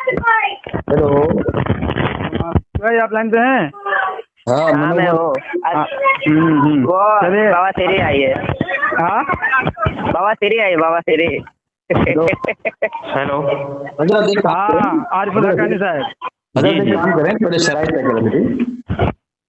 Hello, भाई आप line पे हैं? हाँ हाँ मैं वो चलिए। बाबा तेरी आई है। हाँ बाबा तेरी आई, बाबा तेरी। हेलो, हजरत एक काम हाँ करें, आरिफुल हक्कानी साहब हजरत एक काम करें, थोड़े शराइत तय करें बेटी।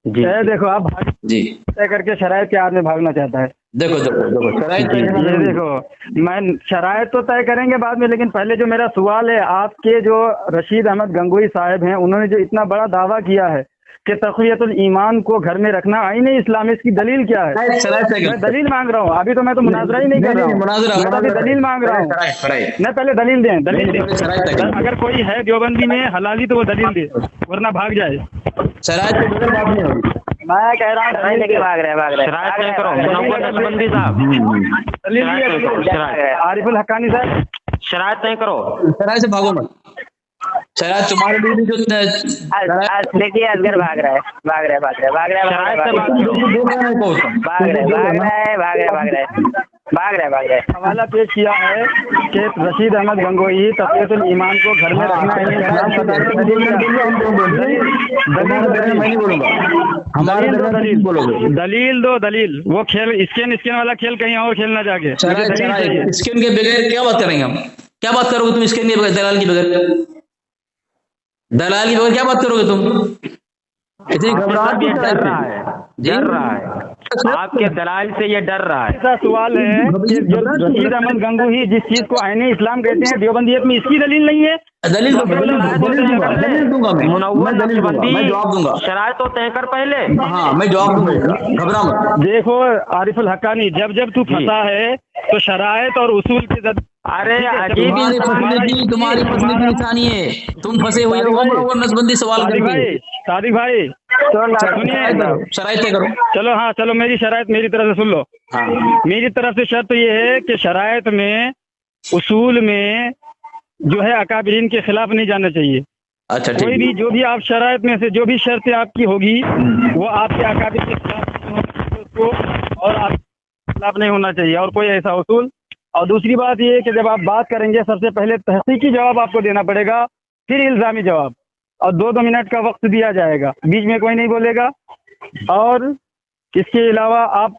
जी ये देखो आप भाग जी, तय करके शराइत के आदमी भागना चाहता है। देखो देखो देखो शराइत तय करना ये जरूरी है। देखो मैं शराइत तो तय करेंगे बाद में, लेकिन पहले जो मेरा सवाल है, आपके जो रशीद अहमद गंगोही साहब हैं, उन्होंने जो इतना बड़ा दावा किया है कि तक़वियतुल ईमान को घर में रखना आईन इस्लाम, इसकी दलील क्या है? शराइत तय मैं करते दलील मांग रहा हूँ, अभी तो मैं तो मुनाजरा ही नहीं कर रहा हूँ, मुनाजरा मैं तो अभी दलील मांग रहा हूँ। शराइत नहीं पहले दलील दें, दलील नहीं, पहले शराइत तय दें। करें। अगर कोई है देवबंदी में हलाली तो वो दलील दे, वरना भाग जाए। शराइत के बगैर बात नहीं होगी। मैं कह रहा हूँ शराइत लेके भाग रहे हैं। शराइत तय करो, मुनव्वर नसबंदी साहब, दलील शराइत तय करो, शराइत आरिफुल हक्कानी साहब। शराइत तय करो। शराइत से भागो मत। शराइत तुम्हारे लिए भी जो देखिए असगर भाग रहा है, भाग रहा है, भाग रहा है, भाग रहा है, शराइत से भाग रहा है, भाग रहा है। हवाला पेश किया है कि रशीद अहमद गंगोही तक़वियतुल ईमान को घर में रखना है, इस्लाम का दलील दो, दलील। वो खेल स्किन वाला खेल कहीं और खेलना जाके। स्किन के बगैर क्या बात करेंगे हम? क्या बात करोगे तुम स्किन के बगैर, दलाल के बगैर? दलाल के बगैर क्या बात करोगे तुम? इतनी घबराहट क्यों डर रहा है, डर रहा है आपके दलाल से, ये डर रहा है। ऐसा सवाल है कि जो रशीद अहमद गंगोही जिस चीज को आईने इस्लाम कहते हैं, देवबंदियत में इसकी दलील नहीं है। दलील दूंगा मुनव्वर नसबंदी मैं जवाब दूंगा। शराइत तो तय कर पहले। हाँ मैं जवाब दूंगा इसका, घबरा मत। देखो आरिफुल हक्कानी, जब तू फंसा है तो शराइत और उसूल के अरे अजीब तुम्हारी फंसने की निशानी है, तुम फंसे हुए हो मुनव्वर नसबंदी सवाल करके। सादिक भाई सुनिए, शराइत तय करो। चलो हाँ चलो, मेरी शराइत मेरी तरफ से सुन लो। हाँ मेरी तरफ से शर्त ये है कि शराइत में उसूल में जो है अकाबिरीन के खिलाफ नहीं जाना चाहिए। अच्छा कोई ठीक। भी जो भी आप शराइत में से जो भी शर्तें आपकी होगी वो आपके अकाबिर के खिलाफ नहीं होनी चाहिए उसको, और आपके खिलाफ नहीं होना चाहिए और कोई ऐसा उसूल। और दूसरी बात ये है कि जब आप बात करेंगे सबसे पहले तहकीकी जवाब आपको देना पड़ेगा, फिर इल्ज़ामी जवाब, और 2-2 मिनट का वक्त दिया जाएगा, बीच में कोई नहीं बोलेगा। और इसके अलावा आप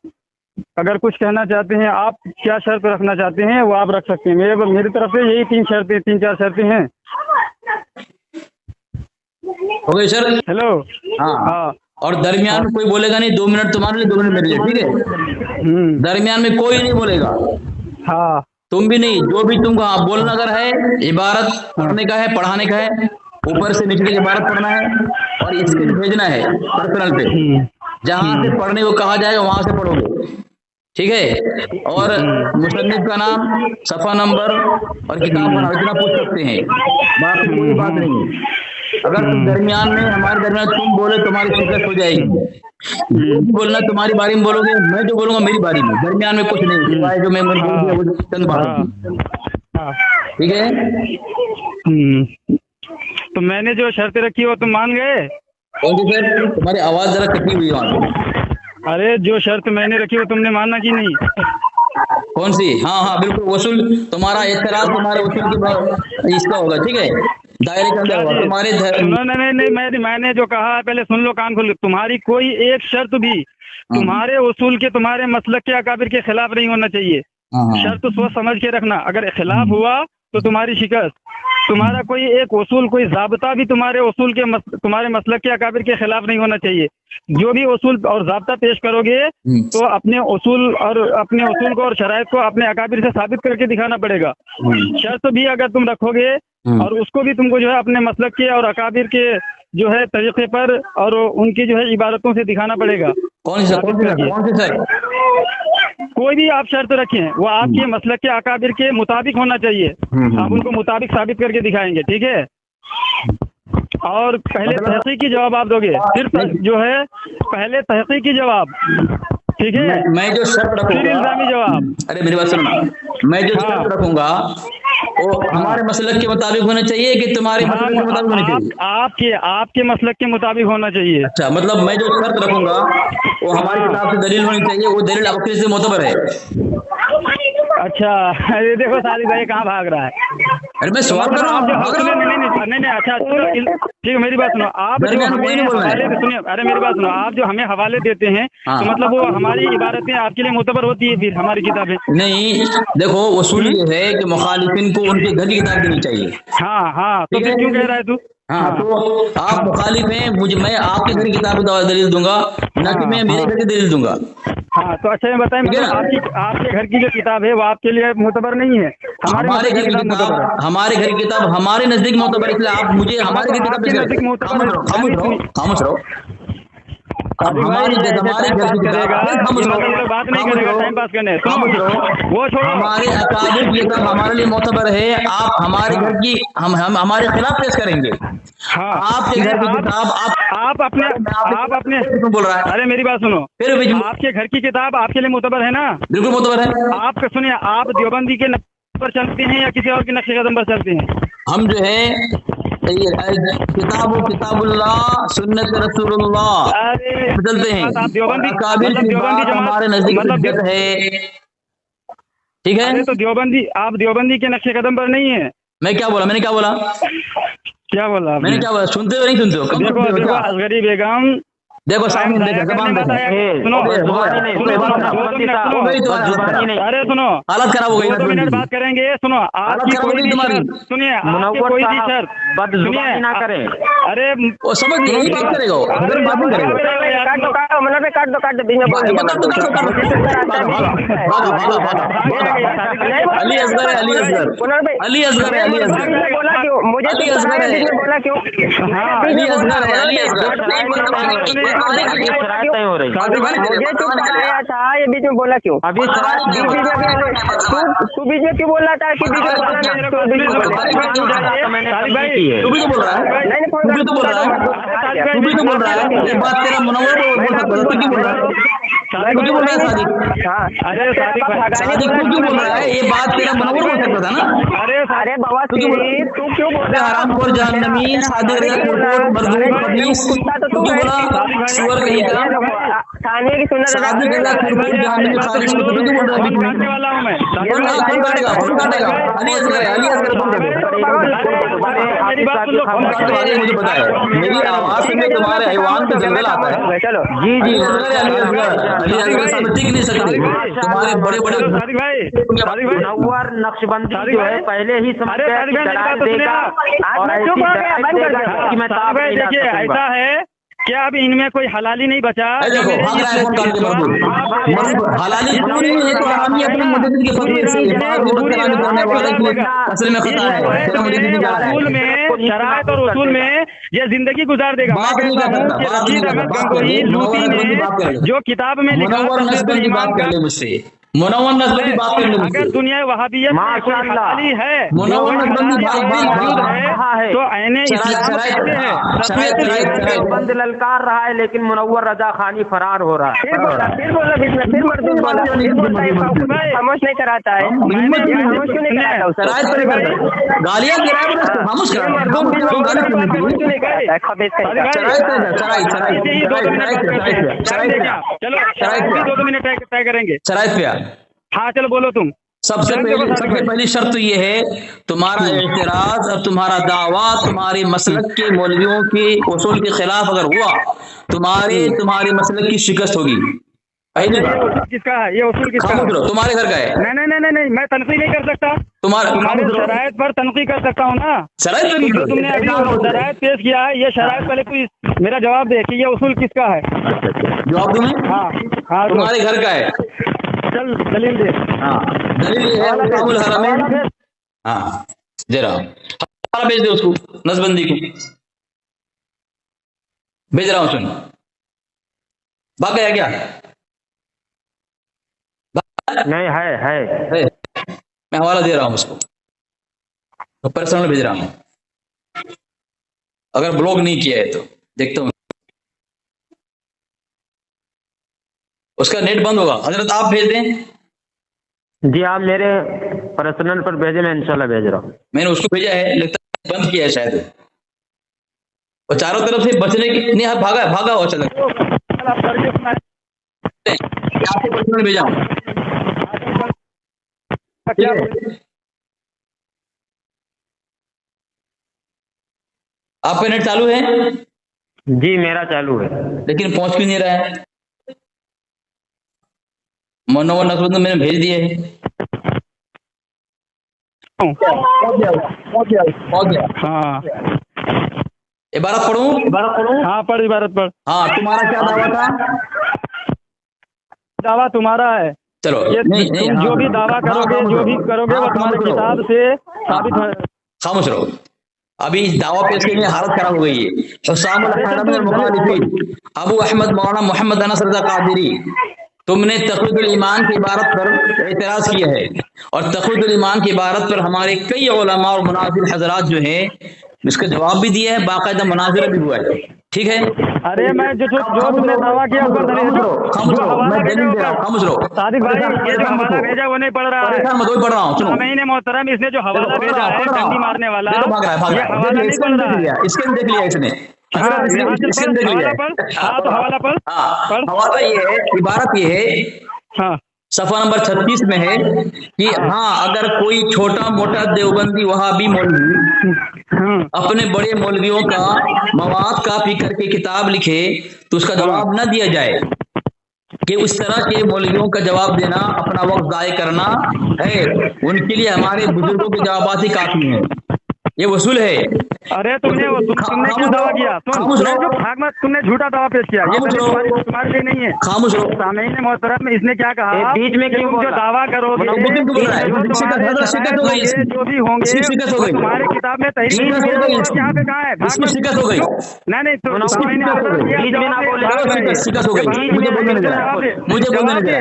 अगर कुछ कहना चाहते हैं, आप क्या शर्त रखना चाहते हैं वो आप रख सकते हैं। मेरी तरफ से यही 3-4 शर्तें हैं। हो गई सर? हेलो। हाँ। और दरमियान में कोई बोलेगा नहीं, 2 मिनट तुम्हारे लिए, 2 मिनट मेरे लिए, ठीक है? दरमियान में कोई नहीं बोलेगा। हाँ तुम भी नहीं, जो भी तुमको हाँ बोलना अगर है, इबारत पढ़ने का है, पढ़ाने का है, ऊपर से नीचे तक इबारत पढ़ना है और इसके भेजना है पर्सनल पे, जहां से पढ़ने को कहा जाएगा वहां से पढ़ोगे, ठीक है? और मुसन्निफ का नाम, सफा नंबर और किताब का नाम इतना पूछ सकते हैं, बाकी कोई बात नहीं है। अगर तुम दरमियान में, हमारे दरमियान तुम बोले तुम्हारी शिकस्त हो जाएगी, बोलना तुम्हारी बारी में बोलोगे, मैं जो बोलूंगा मेरी बारी में, दरमियान में कुछ नहीं, सिवाय जो मैं बोल दिया वो चंद बात, ठीक है? तो मैंने जो शर्तें रखी वो तुम मान गए? कौन सी सर? तुम्हारी आवाज जरा कटी हुई वहां। अरे जो शर्त मैंने रखी वो तुमने माना कि नहीं? कौन सी? हाँ हाँ बिल्कुल, वसूल तुम्हारा एतराज तुम्हारे वसूल की इसका होगा, ठीक है? दायरे के अंदर होगा तुम्हारे। नहीं, मैंने जो कहा है पहले सुन लो कान खोल। तुम्हारी कोई एक शर्त भी तुम्हारे उसूल के, तुम्हारे मसलक के अकाबिर के खिलाफ नहीं होना चाहिए। शर्त सोच समझ के रखना, अगर खिलाफ हुआ तो तुम्हारी शिकस्त। तुम्हारा कोई एक उसूल, कोई ज़ाब्ता भी तुम्हारे उसूल के तुम्हारे मसलक के अकाबिर के खिलाफ नहीं होना चाहिए। जो भी उसूल और ज़ाब्ता पेश करोगे तो अपने उसूल को और शराइत को अपने अकाबिर से साबित करके दिखाना पड़ेगा। शर्त भी अगर तुम रखोगे और उसको भी तुमको जो है अपने मसलक के और अकाबिर के जो है तरीके पर और उनकी जो है इबारतों से दिखाना पड़ेगा। कौन सी सर? कोई भी आप शर्त रखें वो आपके मसलक के अकाबिर के मुताबिक होना चाहिए। आप उनको मुताबिक साबित करके दिखाएंगे, ठीक है? और पहले तहकीकी जवाब आप दोगे, फिर जो है पहले तहकीकी जवाब, ठीक है? मैं जो शर्त रखूंगा, फिर इल्जामी जवाब। अरे मेरी बात सुनना, मैं जो शर्त रखूंगा वो हमारे मसलक के मुताबिक होना चाहिए कि तुम्हारे मसलक के मुताबिक होना चाहिए? आपके मसलक के मुताबिक होना चाहिए। अच्छा, मतलब मैं जो शर्त रखूंगा वो हमारी किताब से दलील होनी चाहिए, वो दलील आपके से मोतबर है। अच्छा, ये देखो सादिक भाई कहाँ भाग रहा है। अरे मैं सवाल कर रहा हूँ, नहीं, अच्छा ठीक है, मेरी बात सुनो। आप जो हमें हवाले सुनिए, अरे मेरी बात सुनो, आप जो हमें हवाले देते हैं तो मतलब वो हमारी इबारतें आपके लिए मुतबर होती है, फिर हमारी किताबें नहीं। देखो उसूल ये है कि मुखालिफिन को उनके घर की किताब देनी चाहिए। हाँ, तो फिर क्यों कह रहा है तू? हाँ, तो आप मुखालिफ हैं, मैं आपके घर की किताब की दलील दूंगा, ना कि मैं मेरे घर की दलील दूंगा। हाँ, तो अच्छा ये बताएं, मतलब आपके घर की जो किताब है वो आपके लिए मुतबर नहीं है, हमारे घर की किताब, हमारे घर की किताब हमारे नजदीक मुतबर, इसलिए आप मुझे हमारे घर की किताब, खामोश रहो। हमारे घर की किताब बात नहीं करेगा, टाइम पास करने, वो छोड़ो। हमारे अकाबिर की किताब हमारे लिए मोतबर है, आप हमारे घर की हम हमारे खिलाफ पेश करेंगे। हाँ, आपके घर की किताब आप अपने बोल रहा है। अरे मेरी बात सुनो, फिर आपके घर की किताब आपके लिए मोतबर है ना? बिल्कुल मोतबर है। आप सुनिए, आप देवबंदी के नक्शे पर चलते हैं या किसी और के नक्शे कदम पर चलते हैं? हम जो है किताबुल्लाह सुन्नत रसूलुल्लाह चलते हैं। आप देवबंदी हमारे नजदीक है, ठीक है। तो आप देवबंदी के नक्शे कदम पर नहीं है। मैं क्या बोला, मैंने क्या बोला, मैंने क्या बोला? सुनते हो नहीं सुनते हो? देखो असगरी बेगम, देखो सामने देखो, जबान देखो, सुनो, अरे सुनो, हालत खराब हो गई। 2 मिनट बात करेंगे। सुनो, आपकी कोई भी शर्त, सुनिए, आपकी कोई भी शर्त, बदजुबानी ना करें। अरे वो समझ नहीं बात करेगा, अगर बात नहीं करेगा, काट दो बीच में अली असगर है, बोला क्यों? मुझे बोला क्यों? शरारतें हो रही, मुझे चुप कराया था, ये बीच में बोला क्यों? अभी तू बीच में क्यों बोल रहा था कि बीच में बोला? तू भी तो बोल रहा है, तू भी तो बोल रहा है, ये बात तेरा मुनव्वर बोल सकता है, तू क्यों बोल रहा है? तू क्यों बोल रहा है सादिक? अरे सादिक तू क्यों बोल रहा है? ये बात तेरा मुनव्वर बोल सकता था ना। अरे बाबा तू क्यों बोल रहा है? हरामखोर जहन्नमी सादिक मर्दूद खबीस, तू क्यों बोला? सुअर कहीं का थाने की सुनना सादिक जहन्नमी खारिज, तू क्यों बोल रहा है? काटने वाला हूं मैं, फोन काटेगा। अली असगर मेरी बात सुन लो, मुझे पता है, मेरी आवाज से तुम्हारे हैवान पे जंगल आता है। चलो जी अली असगर टिक नहीं सकते, तुम्हारे बड़े सादिक भाई मुनव्वर नक्शबंदी जो है पहले ही समझ गया कि दलाल देगा और ऐसी मैं देखिए ऐसा है क्या अभी इनमें कोई हलाली नहीं बचा? देखो भाग रहा है फोन काट के मजबूर, हलाली क्यों नहीं है? तो हरामी अपनी मदद के फतवे से बात भी बदतमीजी करने वाले की असल में खता है, तेरा मुझे नहीं जा रहा है। उसूल में, शरायत और उसूल में ये जिंदगी गुजार देगा। बात नहीं कर सकता, रशीद अहमद गंगोही लूती ने जो किताब में लिखा, मुनव्वर नस्बत की बात कर ले मुझसे, मुनव्वर नस्बत की बात कर ले मुझसे। अगर दुनिया वहाबियत में कोई हलाली है, मुनव्वर नस्बत की बात है तो आईने बंद ललकार रहा है, लेकिन मुनव्वर रजा खानी फरार हो रहा है। फिर बोला फिर मर्दूद बोला, खामोश नहीं कराता है, खामोश क्यों नहीं कराता? गालियां खामोश चलो 2 मिनट तय करेंगे। शराइत पे हाँ चलो बोलो तुम। सबसे पहली शर्त तो ये है, तुम्हारा एतराज और तुम्हारा दावा तुम्हारे मसलक के मौलवियों के उसूल के खिलाफ अगर हुआ, तुम्हारे मसलक की शिकस्त होगी। पहली बात किसका है ये उसूल? किसका? तुम्हारे घर का है। नहीं, मैं तनकीद नहीं कर सकता, तुम्हारे शरायत पर तनकीद कर सकता हूँ ना। शरायत जो तुमने अभी शरायत पेश किया है, ये शरायत पहले तू मेरा जवाब दे कि ये उसूल किसका है? जवाब दूं मैं? हाँ तुम्हारे घर का है। चल दलील दे। दलील ये है किताबुल हरमैन। दे रहा हूँ, भेज दे उसको, नसबंदी को भेज रहा हूँ। सुन, भाग गया क्या? नहीं है मैं हवाला दे रहा हूँ उसको, तो पर्सनल भेज रहा हूँ। अगर ब्लॉक नहीं किया है तो देखता हूँ, उसका नेट बंद होगा। हजरत आप भेज दें। जी आप मेरे पर्सनल पर भेजे, मैं इंशाल्लाह भेज रहा हूँ। मैंने उसको भेजा है, लगता है बंद किया है शायद, और चारों तरफ से बचने की नहीं, भागा हुआ चला। आपको पर्सनल भेजा हूँ, क्या आपका नेट चालू है जी मेरा चालू है। लेकिन पहुंच क्यों नहीं रहा है? मनोवर नकल मैंने भेज दिए है। हाँ इबारत पढ़ूं? हाँ पढ़ इबारत पढ़। हाँ, तुम्हारा क्या दावा था? दावा तुम्हारा है। चलो ये तुम जो भी दावा करोगे, जो भी करोगे वो तुम्हारे किताब से साबित है। खामोश रहो। अभी इस दावा पेश करने की हालत खराब हो गई है। हुसाम अबू अहमद मौलाना मोहम्मद अनस रज़ा कादरी, तुमने तक़वीदुल ईमान की इबारत पर एतराज किया है, और तक़वीदुल ईमान की इबारत पर हमारे कई उलमा और मुनाज़िर हजरात जो हैं इसका जवाब भी दिया है, बाकायदा मुनाज़िरा भी हुआ है। ठीक है? अरे मैं जो तुमने दावा किया उस पर दलील दो। मैं दलील दे रहा हूं, खामोश रहो। सादिक भाई ये जो हवाला भेजा वो नहीं पढ़ रहा है। मैं वही पढ़ रहा हूं, सुनो। महीने मोहतरम इसने जो हवाला भेजा है डंडी मारने वाला, ये तो भाग रहा है ये हवाला नहीं पढ़ रहा है। इसके देख लिया इसने। हाँ, तो हवाला पर हवाला ये है, इबारत ये है, हाँ सफा नंबर 36 में है कि हाँ, अगर कोई छोटा मोटा देवबंदी वहाबी मौलवी अपने बड़े मौलवियों का मवाद काफी करके किताब लिखे तो उसका जवाब न दिया जाए, कि उस तरह के मौलवियों का जवाब देना अपना वक्त जाया करना है। उनके लिए हमारे बुजुर्गों के जवाब ही काफी हैं, ये वसूल है। अरे तुमने क्या दावा किया? तुमने झूठा दावा पेश किया, ये तुम्हारे लिए नहीं है। खामोश रहो। सामईन मोहतरम में इसने क्या कहा? बीच में क्यों जो दावा करोगे जो भी होंगे तुम्हारे किताब में तहरीर यहाँ पे कहाँ है? शिकस्त हो गई। नहीं मुझे बोलने दे।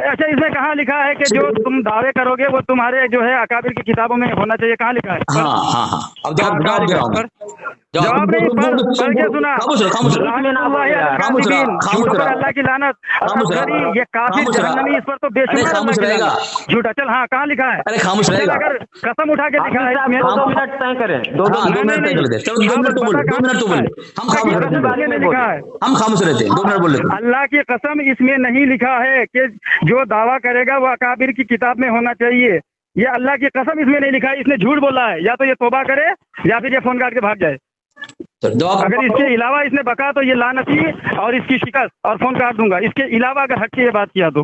अच्छा, इसमें कहाँ लिखा है कि जो तुम दावे करोगे वो तुम्हारे जो है अकाबिर की किताबों में होना चाहिए? कहाँ लिखा है? हाँ। अब जवाब दे रहा हूँ। जवाब नहीं पढ़ के सुना। अल्लाह की लानत, ये काफिर जहन्नमी, इस पर तो बेशुमार रहेगा। झूठा। चल हाँ, कहाँ लिखा है? अरे खामोश रहेगा। अगर कसम उठा के लिखा है 2 मिनट तय करें। 2 मिनट चलो 2 मिनट तो बोले, 2 मिनट तो बोले। हम खामोश रहते हैं, 2 मिनट बोल लेते। अल्लाह की कसम इसमें नहीं लिखा है कि जो दावा करेगा वो अकाबिर की किताब में होना चाहिए। ये अल्लाह की कसम इसमें नहीं लिखा है। इसने झूठ बोला है, या तो ये तौबा करे या फिर ये फोन काट के भाग जाए। अगर इसके अलावा इसने बका तो ये लानती और इसकी शिकस्त और फोन काट दूंगा। इसके अलावा अगर हट के ये बात किया तो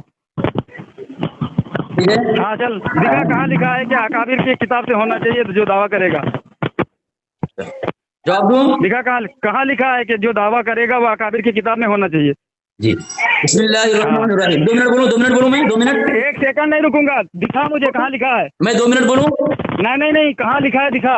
हाँ चल दिखा कहाँ लिखा है कि अकाबिर की किताब से होना चाहिए जो दावा करेगा। जवाब दूं? दिखा कहाँ लिखा है कि जो दावा करेगा वो अकाबिर की किताब में होना चाहिए। जी बिस्मिल्लाहिर्रहमानिर्रहीम। 2 मिनट बोलूं? 2 मिनट बोलूं मैं? 2 मिनट? 1 सेकंड नहीं रुकूंगा। दिखा मुझे कहाँ लिखा है। मैं 2 मिनट बोलूं? नहीं, कहाँ लिखा है दिखा।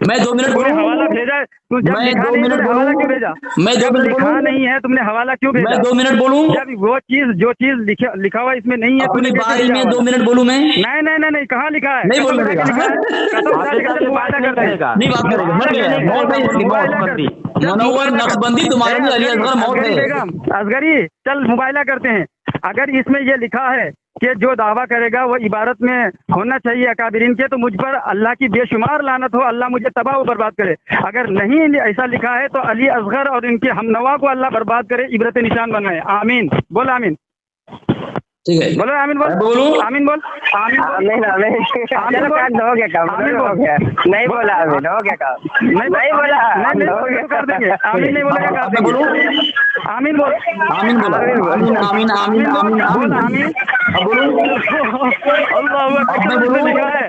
मैं 2 मिनट बोलूं? हवाला भेजा है, मैं 2 मिनट हवाला क्यों भेजा? मैं 2 मिनट लिखा नहीं है तुमने हवाला क्यों भेजा? मैं 2 मिनट बोलूं? जब वो चीज जो चीज लिखा हुआ इसमें नहीं है अपनी बारी में 2 मिनट बोलूं मैं? नहीं, कहाँ लिखा है? नहीं बोलने देगा। नहीं बात करेगा, मर गया। मौत है इसकी, मौत। मुनव्वर नक्शबंदी तुम्हारे लिए अली असगर मौत है। असगरी चल मुबाइला करते हैं। अगर इसमें ये लिखा है कि जो दावा करेगा वो इबारत में होना चाहिए अकाबिरीन के, तो मुझ पर अल्लाह की बेशुमार लानत हो, अल्लाह मुझे तबाह और बर्बाद करे। अगर नहीं ऐसा लिखा है तो अली असगर और इनके हमनवा को अल्लाह बर्बाद करे, इबरत निशान बनाए। आमीन बोल। आमीन ठीक है, बोलो। आमीन बोल। बोलूं? आमीन बोल। आमीन बोल। चलो काट हो गया काम, हो गया। नहीं बोला आमीन, हो गया काम। नहीं बोला, नहीं कर देंगे। आमीन नहीं बोलेगा कर देंगे। आमीन बोल। आमीन बोलो। आमीन आमीन आमीन बोल। आमीन अल्लाह लिखा है।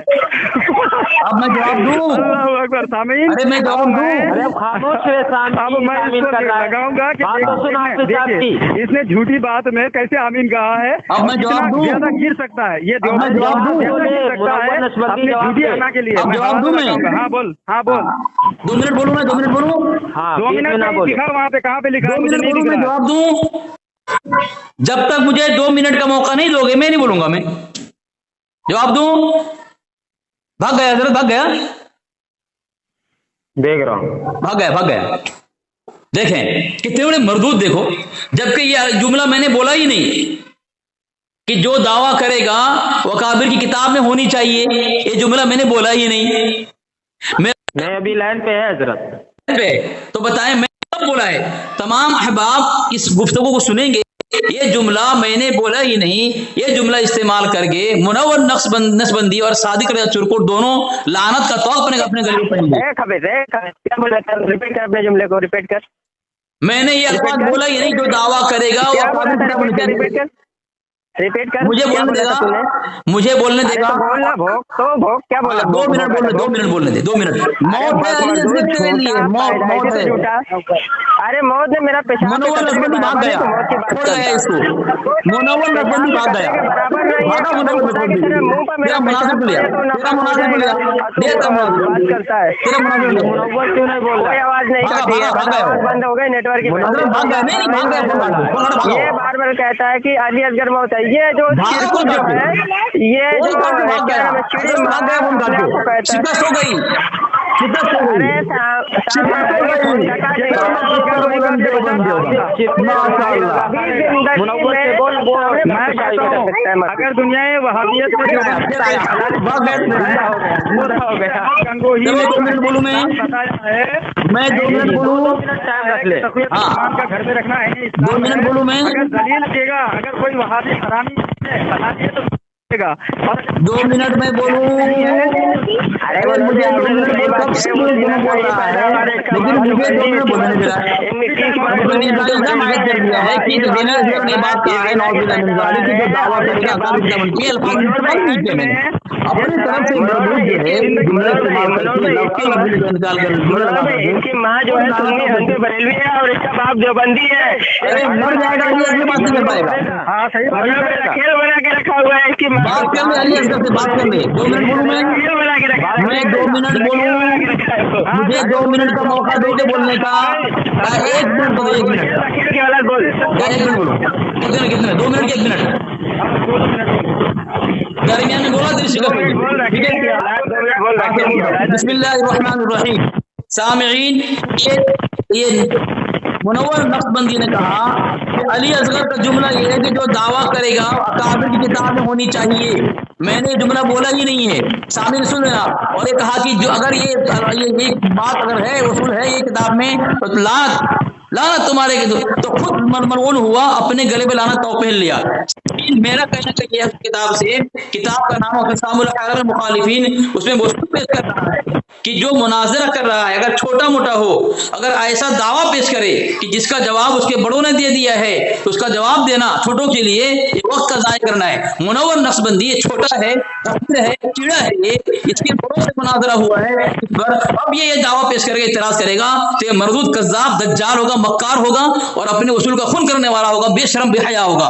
अब मैं जवाब दूं? अल्लाह अकबर। सामीन अरे मैं जवाब दूं? अरे खामोश है अब मैं इसको लगाऊंगा कि इसने झूठी बात में कैसे आमीन कहा है। अब मैं जवाब दूं? ज्यादा गिर सकता है ये। अब मैं जवाब दूं? गिर सकता है अपनी झूठी आना के लिए। अब जवाब दूं मैं? हाँ बोल। हाँ बोल। 2 मिनट बोलूं मैं? 2 मिनट बोलूं? हाँ 2 मिनट नहीं दिखा वहाँ पे, कहाँ पे लिखा? 2 मिनट बोलूं मैं? जवाब दूं? जब तक मुझे 2 मिनट का मौका नहीं दोगे मैं नहीं बोलूंगा। मैं जवाब दूं? भाग गया जरा, भाग गया, देख रहा हूं। भाग गया। देखें कितने बड़े मरदूद, देखो। जबकि ये जुमला मैंने बोला ही नहीं कि जो दावा करेगा वो काबिर की किताब में होनी चाहिए, ये जुमला मैंने बोला ही नहीं। मैं अभी लाइन पे है हजरत। पे, तो बताएं मैं कब बोला है? तमाम अहबाब इस गुफ्तगू को सुनेंगे, ये जुमला मैंने बोला ही नहीं, ये जुमला इस्तेमाल करके मुनव्वर नक्शबंदी और सादिक रज़ा चुरकुट दोनों लानत का तौक अपने गले पर पहनेंगे। क्या बोला? रिपीट कर अपने जुमले को, रिपीट कर। मैंने ये अल्फाज बोला ही नहीं, जो दावा करेगा वो रिपीट कर। मुझे बोलने देगा, मुझे बोलने देगा। बोलना भोग तो भोग, क्या बोला? 2 मिनट बोलने, 2 मिनट बोलने दे, 2 मिनट। मौत है तेरे लिए, मौत है। अरे मौत ने मेरा पेशाब मुनव्वर नक्शबंदी भाग गया, छोड़ गया इसको। मुनव्वर नक्शबंदी भाग गया, बराबर नहीं है। भागा मुनव्वर नक्शबंदी। तेरा मुनासिब लिया, तेरा मुनासिब लिया, देता बात करता है, तेरा मुनासिब लिया। मुनव्वर क्यों नहीं बोल रहा? कोई आवाज नहीं करती है, आवाज बंद हो गई नेटवर्क की वजह से। भाग गया, नहीं भाग गया। ये बार बार कहता है कि अली असगर मौत है। ये जो चिरकुट जो है, ये जो शिकस्त हो गई, शिकस्त हो गई। अगर दुनिया वहाबियत में बोलूँ मैं 2 मिनट बोलूँ, का घर पे रखना है। 2 मिनट बोलूँ मैं, अगर दलील देगा, अगर कोई वहाबी हरामी बता दिए तो देगा। 2 मिनट में बोलूँ। अरे मुझे 2 मिनट कब से बोल रहा है, लेकिन मुझे 2 मिनट बोलने दे रहा है। है कि ने बात कहा है कि जो दावा करेगा अपनी तरफ से निकाल कर इनकी माँ जो है सुन्नी हंसे बरेलवी है और इसका बाप देवबंदी है। अरे मर जाएगा, ये बात नहीं कर पाएगा। हाँ सही, खेल बना के रखा हुआ है इसकी माँ। बात कर ले, अली असगर से बात कर ले। 2 मिनट बोलूँ मैं 2 मिनट बोलूँ, मुझे 2 मिनट का मौका दो के बोलने का। 1 मिनट बोलो, 1 मिनट बोल, 1 मिनट बोलो। कितने 2 मिनट के 1 मिनट दरमियान में बोला, ठीक है। बिस्मिल्लाहिर्रहमानिर्रहीम। सामिईन, ये मुनव्वर नक्शबंदी ने कहा कि अली असगर का जुमला ये है कि जो दावा करेगा अकाबिर की किताब में होनी चाहिए। मैंने जुमला बोला ही नहीं है, सामने सुन लेना। और ये कहा कि जो अगर ये बात अगर है, उसूल है ये किताब में, तो लानत तुम्हारे तो खुद मलऊन हुआ, अपने गले पे लानत तो पहन लिया। मेरा कहना चाहिए किताब से, किताब का नाम अक़सामुल अहरार मुखालिफीन, उसमें वसूल पेश कर रहा है कि जो मुनाज़रा कर रहा है अगर छोटा मोटा हो, अगर ऐसा दावा पेश करे कि जिसका जवाब उसके बड़ों ने दे दिया है, तो उसका जवाब देना छोटों के लिए ये वक्त का ज़ाया करना है। मुनव्वर नक्शबंदी ये छोटा है, कीड़ा है, ये इसके बड़ों से मुनाज़रा हुआ है इस पर। अब ये दावा पेश करके इतराज़ करेगा तो ये मरदूद कज़्ज़ाब दज्जाल होगा, मक्कार होगा और अपने उसूल का खून करने वाला होगा, बेशरम बेहया होगा।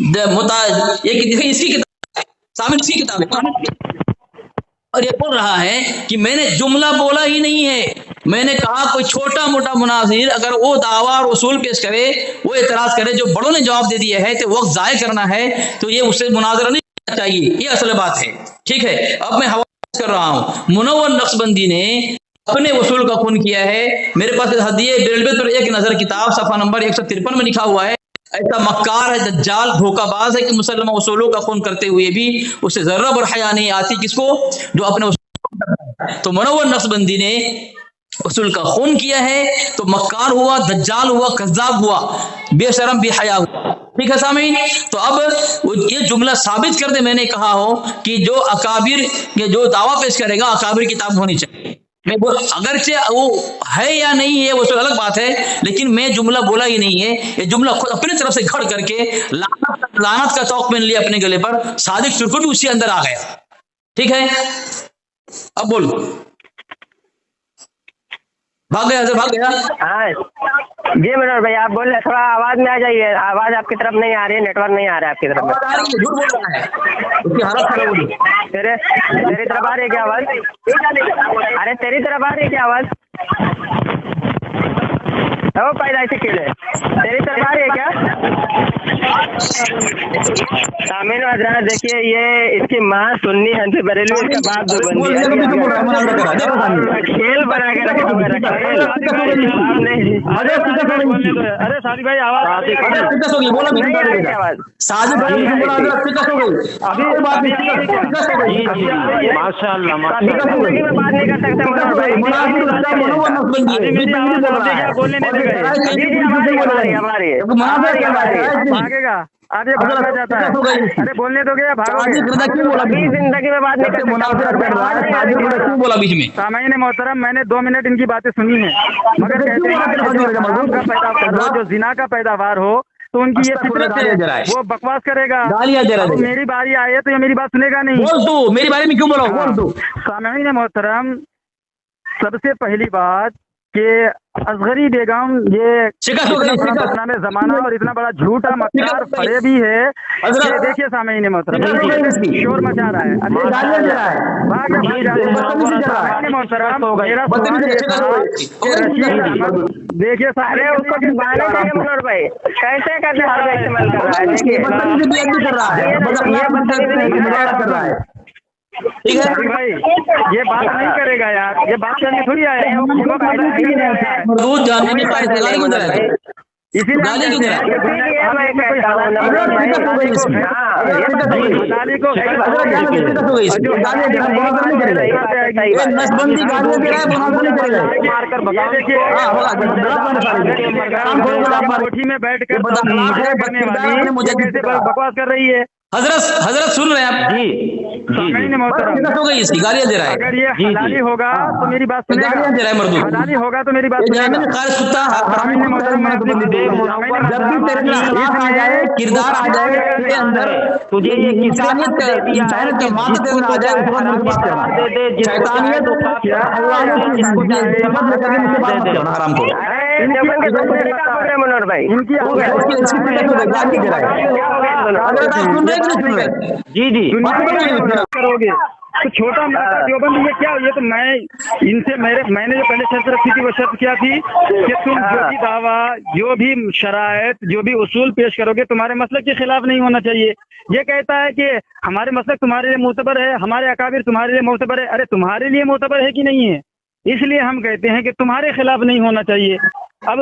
इसकी किताब शामिल, इसकी किताब है। और ये बोल रहा है कि मैंने जुमला बोला ही नहीं है, मैंने कहा कोई छोटा मोटा मुनाजिर अगर वो दावा और उसूल पेश करे, वो एतराज करे, जो बड़ों ने जवाब दे दिया है तो वक्त जाया करना है, तो ये उससे मुनाजरा नहीं करना चाहिए। ये असल बात है, ठीक है। अब मैं हवाला कर रहा हूँ, मुनव्वर नक्शबंदी ने अपने उसूल का खून किया है। मेरे पास हदिये बेरलबे पर एक नजर किताब सफा नंबर 153 में लिखा हुआ है, ऐसा मक्कार है, दज्जाल, धोखाबाज है कि मुसलमान उसूलों का खून करते हुए भी उसे जर्रा बर हया नहीं आती, किसको? जो अपने उसूल। तो मुनव्वर नक्शबंदी ने उसूल का खून किया है, तो मक्कार हुआ, दज्जाल हुआ, कज़्ज़ाब हुआ, बेशरम बेहया हुआ। ठीक है सामीन, तो अब ये जुमला साबित कर दे। मैंने कहा हो कि जो अकाबिर जो दावा पेश करेगा अकाबिर किताब होनी चाहिए। मैं अगरचे वो है या नहीं है वो तो अलग बात है, लेकिन मैं जुमला बोला ही नहीं है। ये जुमला खुद अपनी तरफ से घड़ करके लानत का तौक पहन लिया अपने गले पर। सादिक चुरकुट भी उसी अंदर आ गया। ठीक है, अब बोल। भाग गया, भाग गया। हाँ जी मनोहर भाई, आप बोल रहे, थोड़ा आवाज में आ जाइए। आवाज आपकी तरफ नहीं आ रही है, नेटवर्क नहीं आ रहा है आपकी तरफ। आवाज आ रही है, झूठ बोल रहा है, उसकी हालत खराब हो गई। तेरी तरफ आ रही है क्या आवाज? अरे तेरी तरफ आ रही है क्या आवाज? पैदा ऐसे क्यों है? तेरी तरफ आ रही है क्या? सामिन हजरात देखिए, ये इसकी माँ सुन्नी हंसी बरेली, इसका बाप जो बंदी खेल बना के रखा हुआ है। अरे सादी भाई आवाज माशाल्लाह जिंदगी में बात नहीं कर सकते बोलने नहीं देगा, भागेगा अब ये भागना चाहता है। अरे बोलने दोगे या भागोगे? जिंदगी में बात नहीं कर सकते। बोला बीच में? सामान्य मोहतरम, मैंने 2 मिनट इनकी बातें सुनी है, मगर कहते हैं कि जो हराम का पैदावार हो, जो जिना का पैदावार हो, तो उनकी ये फितरत है, वो बकवास करेगा। अब मेरी बारी आए तो ये मेरी बात सुनेगा नहीं। बोल तू, मेरी बारे में क्यों बोला? बोल तू। सामान्य मोहतरम, सबसे पहली बात कि असगरी बेगम ये इतना में जमाना और इतना बड़ा झूठा मक्कार फरे भी है। देखिए सामने मोहतरम शोर मचा रहा है। देखिए सारे उसको भाई कैसे करते हैं ठीक है भाई, ये बात नहीं करेगा यार, ये बात करने थोड़ी आया है। दूध जानने में कोठी में बैठ कर मुझे कैसे बकवास कर रही है। हजरत सुन रहे हैं आप? जी हो गई इसकी, गालियां दे रहा है। अगर ये हलाली होगा तो मेरी बात सुनेगा, गालियां दे रहा है मर्दू। हलाली होगा तो मेरी बात सुनेगा। जब भी तेरे खिलाफ आ जाए, किरदार आ जाए तेरे अंदर, तुझे ये इंसानियत का मात देना आ जाए, उसको नहीं बात करना। शैतानियत हराम को मनोहर भाई इनकी जी करोगे तो छोटा मोटा देवबंद ये क्या, ये तो मैं इनसे मैंने जो पहले शर्त रखी थी वो शर्त क्या थी कि तुम जो भी दावा, जो भी शरायत, जो भी उसूल पेश करोगे तुम्हारे मसलक के खिलाफ नहीं होना चाहिए। ये कहता है कि हमारे मसलक तुम्हारे लिए मोतबर है, हमारे अकाबिर तुम्हारे लिए मोतबर है। अरे तुम्हारे लिए मोतबर है कि नहीं है? इसलिए हम कहते हैं कि तुम्हारे खिलाफ नहीं होना चाहिए। अब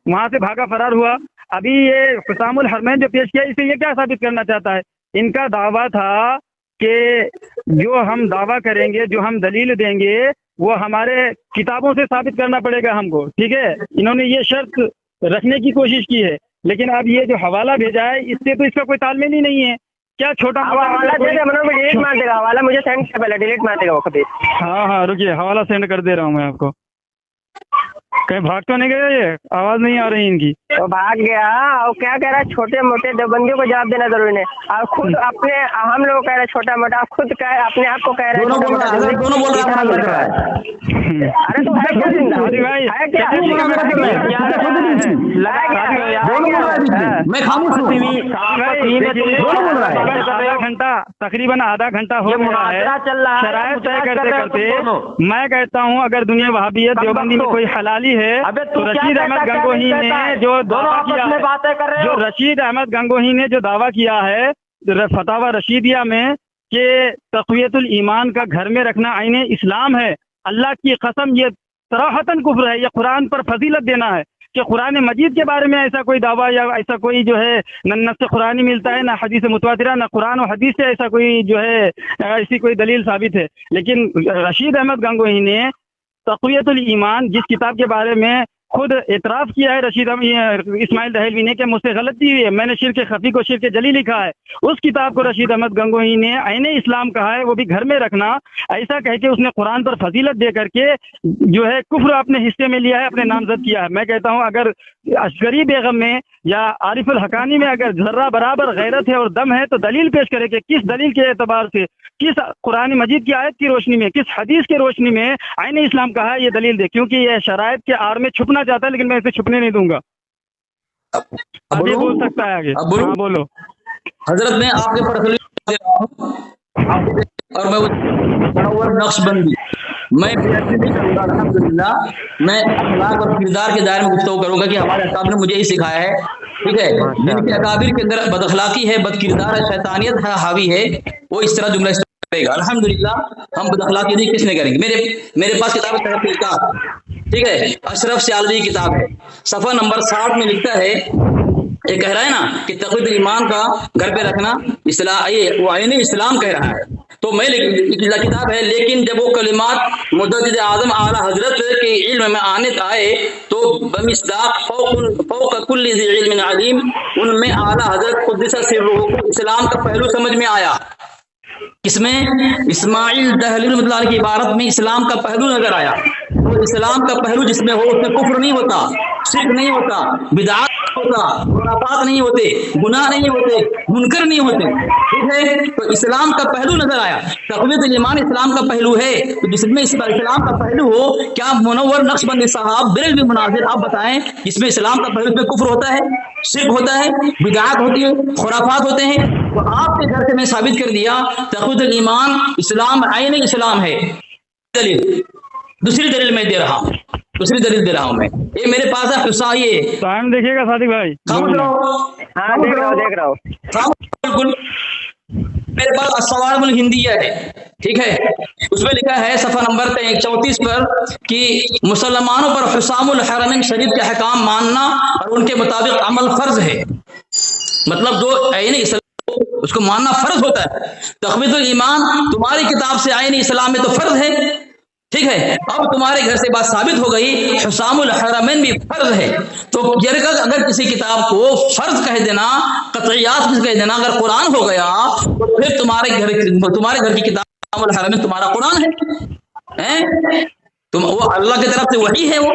वहां से भागा फरार हुआ। अभी ये क़िसामुल हरमैन जो पेश किया, इसे ये क्या साबित करना चाहता है? इनका दावा था कि जो हम दावा करेंगे, जो हम दलील देंगे, वो हमारे किताबों से साबित करना पड़ेगा हमको, ठीक है। इन्होंने ये शर्त रखने की कोशिश की है, लेकिन अब ये जो हवाला भेजा है इससे तो इसका कोई तालमेल ही नहीं है। क्या छोटा हवाला डिलीट मार देगा, हवाला मुझे सेंड कर, पहले डिलीट मार देगा वो कभी। हाँ रुकिए, हवाला सेंड कर दे रहा हूँ मैं आपको। कहीं भाग तो नहीं गया? ये आवाज नहीं आ रही इनकी। तो भाग गया और क्या कह रहा है, छोटे मोटे देवबंदियों को जवाब देना जरूरी नहीं। और खुद अपने हम लोग कह रहे हैं छोटा मोटा, आप खुद कह अपने आप को कह रहे हैं दोनों बोल रहा है। अरे तो है क्या जिंदा भाई, है क्या? मैं खामोश हूँ। घंटा तकरीबन आधा घंटा हो गया है शरायत तय करते करते। मैं कहता हूँ अगर दुनिया वहाबियत देवबंदी में कोई हलाली है तो रशीद अहमद गंगोही ने जो दावा किया है, जो रशीद अहमद गंगोही ने जो दावा किया है फतावा रशीदिया में कि तक़वियतुल ईमान का घर में रखना आईन इस्लाम है, अल्लाह की कसम ये सराहतन कुफ्र है। ये कुरान पर फजीलत देना है कि कुरान मजीद के बारे में ऐसा कोई दावा या ऐसा कोई जो है न नस्स कुरानी मिलता है, ना हदीस मुतवातिरा, ना कुरान और हदीस से ऐसा कोई जो है ऐसी कोई दलील साबित है। लेकिन रशीद अहमद गंगोही ने तक़वियतुल ईमान जिस किताब के बारे में खुद एतराफ़ किया है रशीद इस्माइल दहलवी ने कि मुझसे गलती हुई है, मैंने शिर्क खफी को शिर्क जली लिखा है, उस किताब को रशीद अहमद गंगोही ने आईने इस्लाम कहा है, वो भी घर में रखना, ऐसा कह के उसने कुरान पर फजीलत दे करके जो है कुफ्र अपने हिस्से में लिया है, अपने नामजद किया है। मैं कहता हूँ अगर असगरी बेगम में या आरिफुल हकानी में अगर जर्रा बराबर गैरत है और दम है तो दलील पेश करे कि किस दलील के एतबार से, किस कुरान मजीद की आयत की रोशनी में, किस हदीस के रोशनी में आईने इस्लाम कहा है, ये दलील दे। क्योंकि ये शरायत के आड़ में छुपना चाहता है, लेकिन मैं इसे छुपने नहीं दूंगा। अब ये बोल सकता है आगे। हाँ बोलो। हजरत मैं आपके पर और मैं नक्शबंदी میں بیعت نہیں کروں گا الحمدللہ، میں اخلاق اور کردار کے دائرے میں گفتگو کروں گا کہ ہمارے اکابر نے مجھے یہی سکھایا ہے، ٹھیک ہے، جن کے اکابر کے اندر بد اخلاقی ہے، بد کردار ہے، شیطانیت ہے، حاوی ہے، وہ اس طرح جملہ کرے گا۔ الحمدللہ ہم بد اخلاقی نہیں کس نے کریں گے۔ میرے پاس کتاب ہے تحقیقات، ٹھیک ہے، اشرف سیالوی کی کتاب ہے، صفحہ نمبر 60 میں لکھتا ہے، یہ کہہ رہا ہے نا کہ تقویت ایمان کا گھر پہ رکھنا وہ عین اسلام کہہ رہا ہے۔ تو میں کتاب ہے، لیکن جب وہ کلمات مجدد اعظم اعلیٰ حضرت کے علم میں آنے آئے تو بمصداق فوق کل ذی علم علیم، ان میں اعلیٰ حضرت قدس سرہ کو اسلام کا پہلو سمجھ میں آیا۔ اس میں اسماعیل دہلوی رحمۃ اللہ علیہ کی عبارت میں اسلام کا پہلو نظر آیا۔ وہ اسلام کا پہلو جس میں ہو، اس میں کفر نہیں ہوتا، شرک نہیں ہوتا، بدعات ہوتا، خرافات نہیں ہوتے، گناہ نہیں ہوتے، منکر نہیں ہوتے، ٹھیک ہے۔ تو اسلام کا پہلو نظر آیا۔ تقویت ایمان اسلام کا پہلو ہے، تو جس میں اسلام کا پہلو ہو، کیا منور نقشبندی صاحب بریلوی مناظر آپ بتائیں، اس میں اسلام کا پہلو، اس میں کفر ہوتا ہے، شرک ہوتا ہے، بدعات ہوتی ہے، خرافات ہوتے ہیں؟ تو آپ کے گھر سے میں ثابت کر دیا تقویت ایمان اسلام عین اسلام ہے۔ دلیل، دوسری دلیل میں دے رہا ہوں، دوسری دلیل دے رہا ہوں میں، یہ میرے پاس ہے حصہ، ٹائم دیکھیے گا صادق بھائی، ہاں دیکھ رہا ہوں بالکل۔ میرے پاس الصوارم الہندیہ ہے، ٹھیک ہے، اس میں لکھا ہے صفحہ نمبر 34 پر کہ مسلمانوں پر حسام الحرمین شریف کے احکام ماننا اور ان کے مطابق عمل فرض ہے۔ مطلب جو عین اسلام اس کو ماننا فرض ہوتا ہے۔ تقویت ایمان تمہاری کتاب سے عین اسلام میں تو فرض ہے، ٹھیک ہے، اب تمہارے گھر سے بات ثابت ہو گئی حسام الحرمین بھی فرض ہے۔ تو اگر کسی کتاب کو فرض کہہ دینا، قطعیات کہہ دینا، اگر قرآن ہو گیا تو پھر تمہارے گھر کی کتاب حسام الحرمین تمہارا قرآن ہے، وہ اللہ کی طرف سے وحی ہے وہ،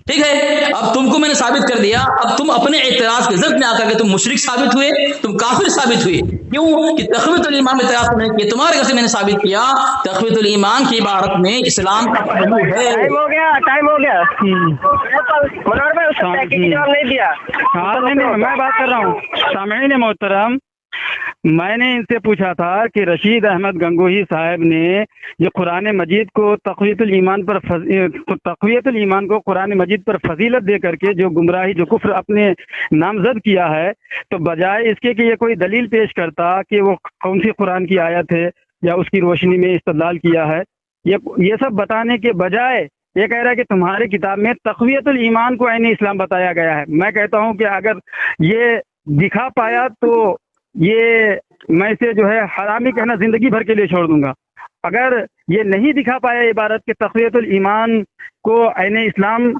ٹھیک ہے۔ اب تم کو میں نے ثابت کر دیا، اب تم اپنے اعتراض کے ضد میں آ کر کے تم مشرک ثابت ہوئے، تم کافر ثابت ہوئے، کیوں کہ تقویت الایمان میں اعتراض نہیں کیا، تمہارے گھر سے میں نے ثابت کیا تقویت الایمان کی عبارت میں اسلام کا پہلو ہے۔ ٹائم ہو گیا منور بھائی، اس کا تحقیقی جواب نہیں دیا۔ ہاں نہیں، میں بات کر رہا ہوں۔ سامعین محترم، میں نے ان سے پوچھا تھا کہ رشید احمد گنگوہی صاحب نے یہ قرآن مجید کو تقویت الایمان کو قرآن مجید پر فضیلت دے کر کے جو گمراہی، جو کفر اپنے نامزد کیا ہے، تو بجائے اس کے کہ یہ کوئی دلیل پیش کرتا کہ وہ کون سی قرآن کی آیت ہے یا اس کی روشنی میں استدلال کیا ہے، یہ سب بتانے کے بجائے یہ کہہ رہا ہے کہ تمہاری کتاب میں تقویت الایمان کو عین اسلام بتایا گیا ہے۔ میں کہتا ہوں کہ اگر یہ دکھا پایا تو یہ میں اسے جو ہے حرامی کہنا زندگی بھر کے لیے چھوڑ دوں گا۔ اگر یہ نہیں دکھا پایا عبارت کہ تقویت الایمان کو عین اسلام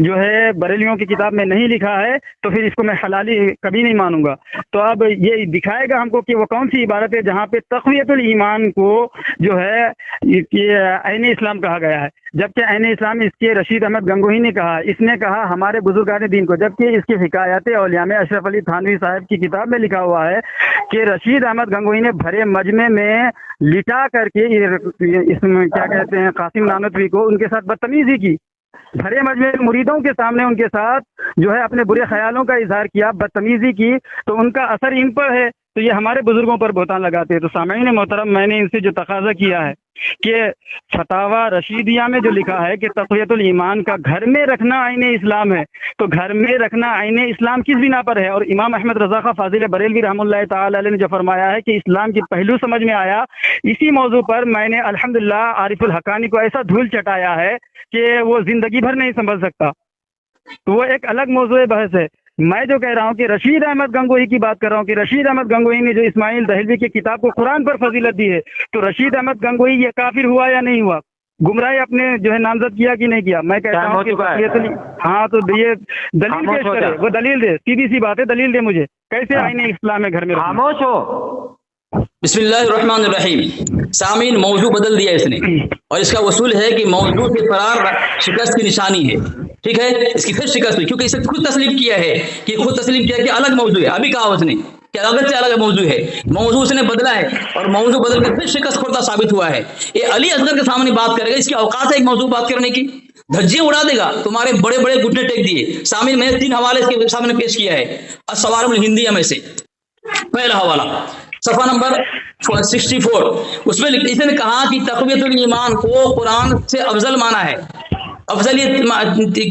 جو ہے بریلیوں کی کتاب میں نہیں لکھا ہے، تو پھر اس کو میں حلالی کبھی نہیں مانوں گا۔ تو اب یہ دکھائے گا ہم کو کہ وہ کون سی عبارت ہے جہاں پہ تقویت الایمان کو جو ہے عین اسلام کہا گیا ہے، جبکہ عین اسلام اس کے رشید احمد گنگوہی نے کہا، اس نے کہا ہمارے بزرگان دین کو، جبکہ اس کی حکایات اولیاء میں اشرف علی تھانوی صاحب کی کتاب میں لکھا ہوا ہے کہ رشید احمد گنگوہی نے بھرے مجمع میں لٹا کر کے اس میں کیا کہتے ہیں قاسم نانوتوی کو ان کے ساتھ بدتمیزی کی، بھرے مجمع مریدوں کے سامنے ان کے ساتھ جو ہے اپنے برے خیالوں کا اظہار کیا، بدتمیزی کی، تو ان کا اثر ان پر ہے، تو یہ ہمارے بزرگوں پر بہتان لگاتے ہیں۔ تو سامعین محترم، میں نے ان سے جو تقاضا کیا ہے کہ فتاوی رشیدیہ میں جو لکھا ہے کہ تقویت الایمان کا گھر میں رکھنا عین اسلام ہے، تو گھر میں رکھنا عین اسلام کس بنا پر ہے؟ اور امام احمد رضا خان فاضل بریلوی رحمۃ اللہ تعالی علیہ نے جو فرمایا ہے کہ اسلام کی پہلو سمجھ میں آیا، اسی موضوع پر میں نے الحمدللہ عارف الحقانی کو ایسا دھول چٹایا ہے کہ وہ زندگی بھر نہیں سنبھل سکتا، تو وہ ایک الگ موضوع بحث ہے۔ میں جو کہہ رہا ہوں کہ رشید احمد گنگوہی کی بات کر رہا ہوں کہ رشید احمد گنگوہی نے جو اسماعیل دہلوی کی کتاب کو قرآن پر فضیلت دی ہے، تو رشید احمد گنگوہی یہ کافر ہوا یا نہیں ہوا؟ گمراہی اپنے جو ہے نامزد کیا کہ نہیں کیا؟ میں کہتا ہوں کہ ہاں، تو یہ دلیل پیش کرے، وہ دلیل دے، سیدھی سی بات ہے، دلیل دے مجھے، کیسے عین اسلام ہے گھر میں؟ خاموش ہو۔ بسم اللہ الرحمن الرحیم۔ سامعین، موضوع بدل دیا اس نے، اور اس کا اصول ہے کہ موضوع سے فرار شکست کی نشانی ہے، ٹھیک ہے، اس کی پھر شکست ہوئی کیونکہ اسے خود تسلیم کیا ہے کہ الگ موضوع ہے، ابھی کہا اس نے کہ الگ سے الگ موضوع ہے، موضوع اس نے بدلا ہے اور موضوع بدل کے پھر شکست خوردہ ثابت ہوا ہے۔ یہ علی اصغر کے سامنے بات کرے گا، اس کی اوقات ہے ایک موضوع بات کرنے کی، دھجیاں اڑا دے گا، تمہارے بڑے بڑے گھٹنے ٹیک دیے۔ سامعین، میں نے 3 حوالے اس کے سامنے پیش کیا ہے الصوارم الہندیہ میں سے۔ پہلا حوالہ صفحہ نمبر 64 اس میں اس نے کہا کہ تقویت الایمان کو قرآن سے افضل مانا ہے، افضلیت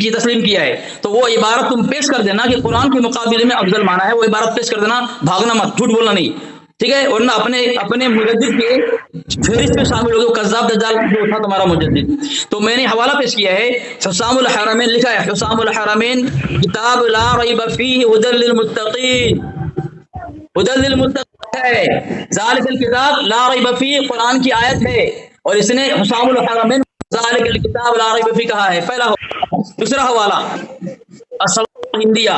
کی تسلیم کیا ہے، تو وہ عبارت تم پیش کر دینا کہ قرآن کے مقابلے میں افضل مانا ہے، وہ عبارت پیش کر دینا، بھاگنا مت، جھوٹ بولنا نہیں، ٹھیک ہے، ورنہ اپنے مجدد کے فہرست میں شامل ہو گئے، کذاب دجال جو تھا تمہارا مجدد۔ تو میں نے حوالہ پیش کیا ہے، حسام الحرمین لکھا ہے، حسام الحرمین کتاب لا ریب فیہ ھدی للمتقین، ھدی للمتقین ہے، ذالک الکتاب لا ریب فیہ قرآن کی آیت ہے، اور اس نے حسام الحرمین ذالک الکتاب لا ریب فیہ کہا ہے، پہلا حوالہ۔ دوسرا حوالہ ہندیہ،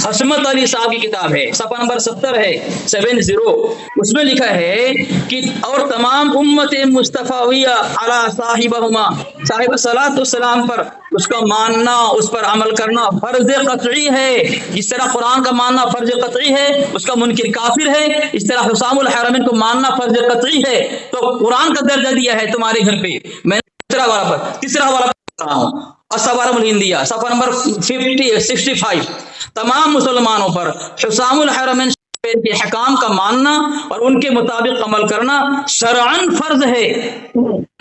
حسمت علی صاحب کی کتاب ہے، صفحہ نمبر 70 ہے 70، اس میں لکھا ہے کہ اور تمام امت مصطفیہ علی صاحبہما، صاحب الصلاۃ والسلام پر اس کا ماننا، اس پر عمل کرنا فرض قطعی ہے، جس طرح قرآن کا ماننا فرض قطعی ہے، اس کا منکر کافر ہے، اس طرح حسام الحرمین کو ماننا فرض قطعی ہے، تو قرآن کا درجہ دیا ہے تمہارے گھر پہ۔ میں تیسرا والا رہا ہوں، الصوارم الہندیہ، صفحہ نمبر 65، تمام مسلمانوں پر حسام الحرمین کے حکام کا ماننا اور ان کے مطابق عمل کرنا شرعاً فرض ہے،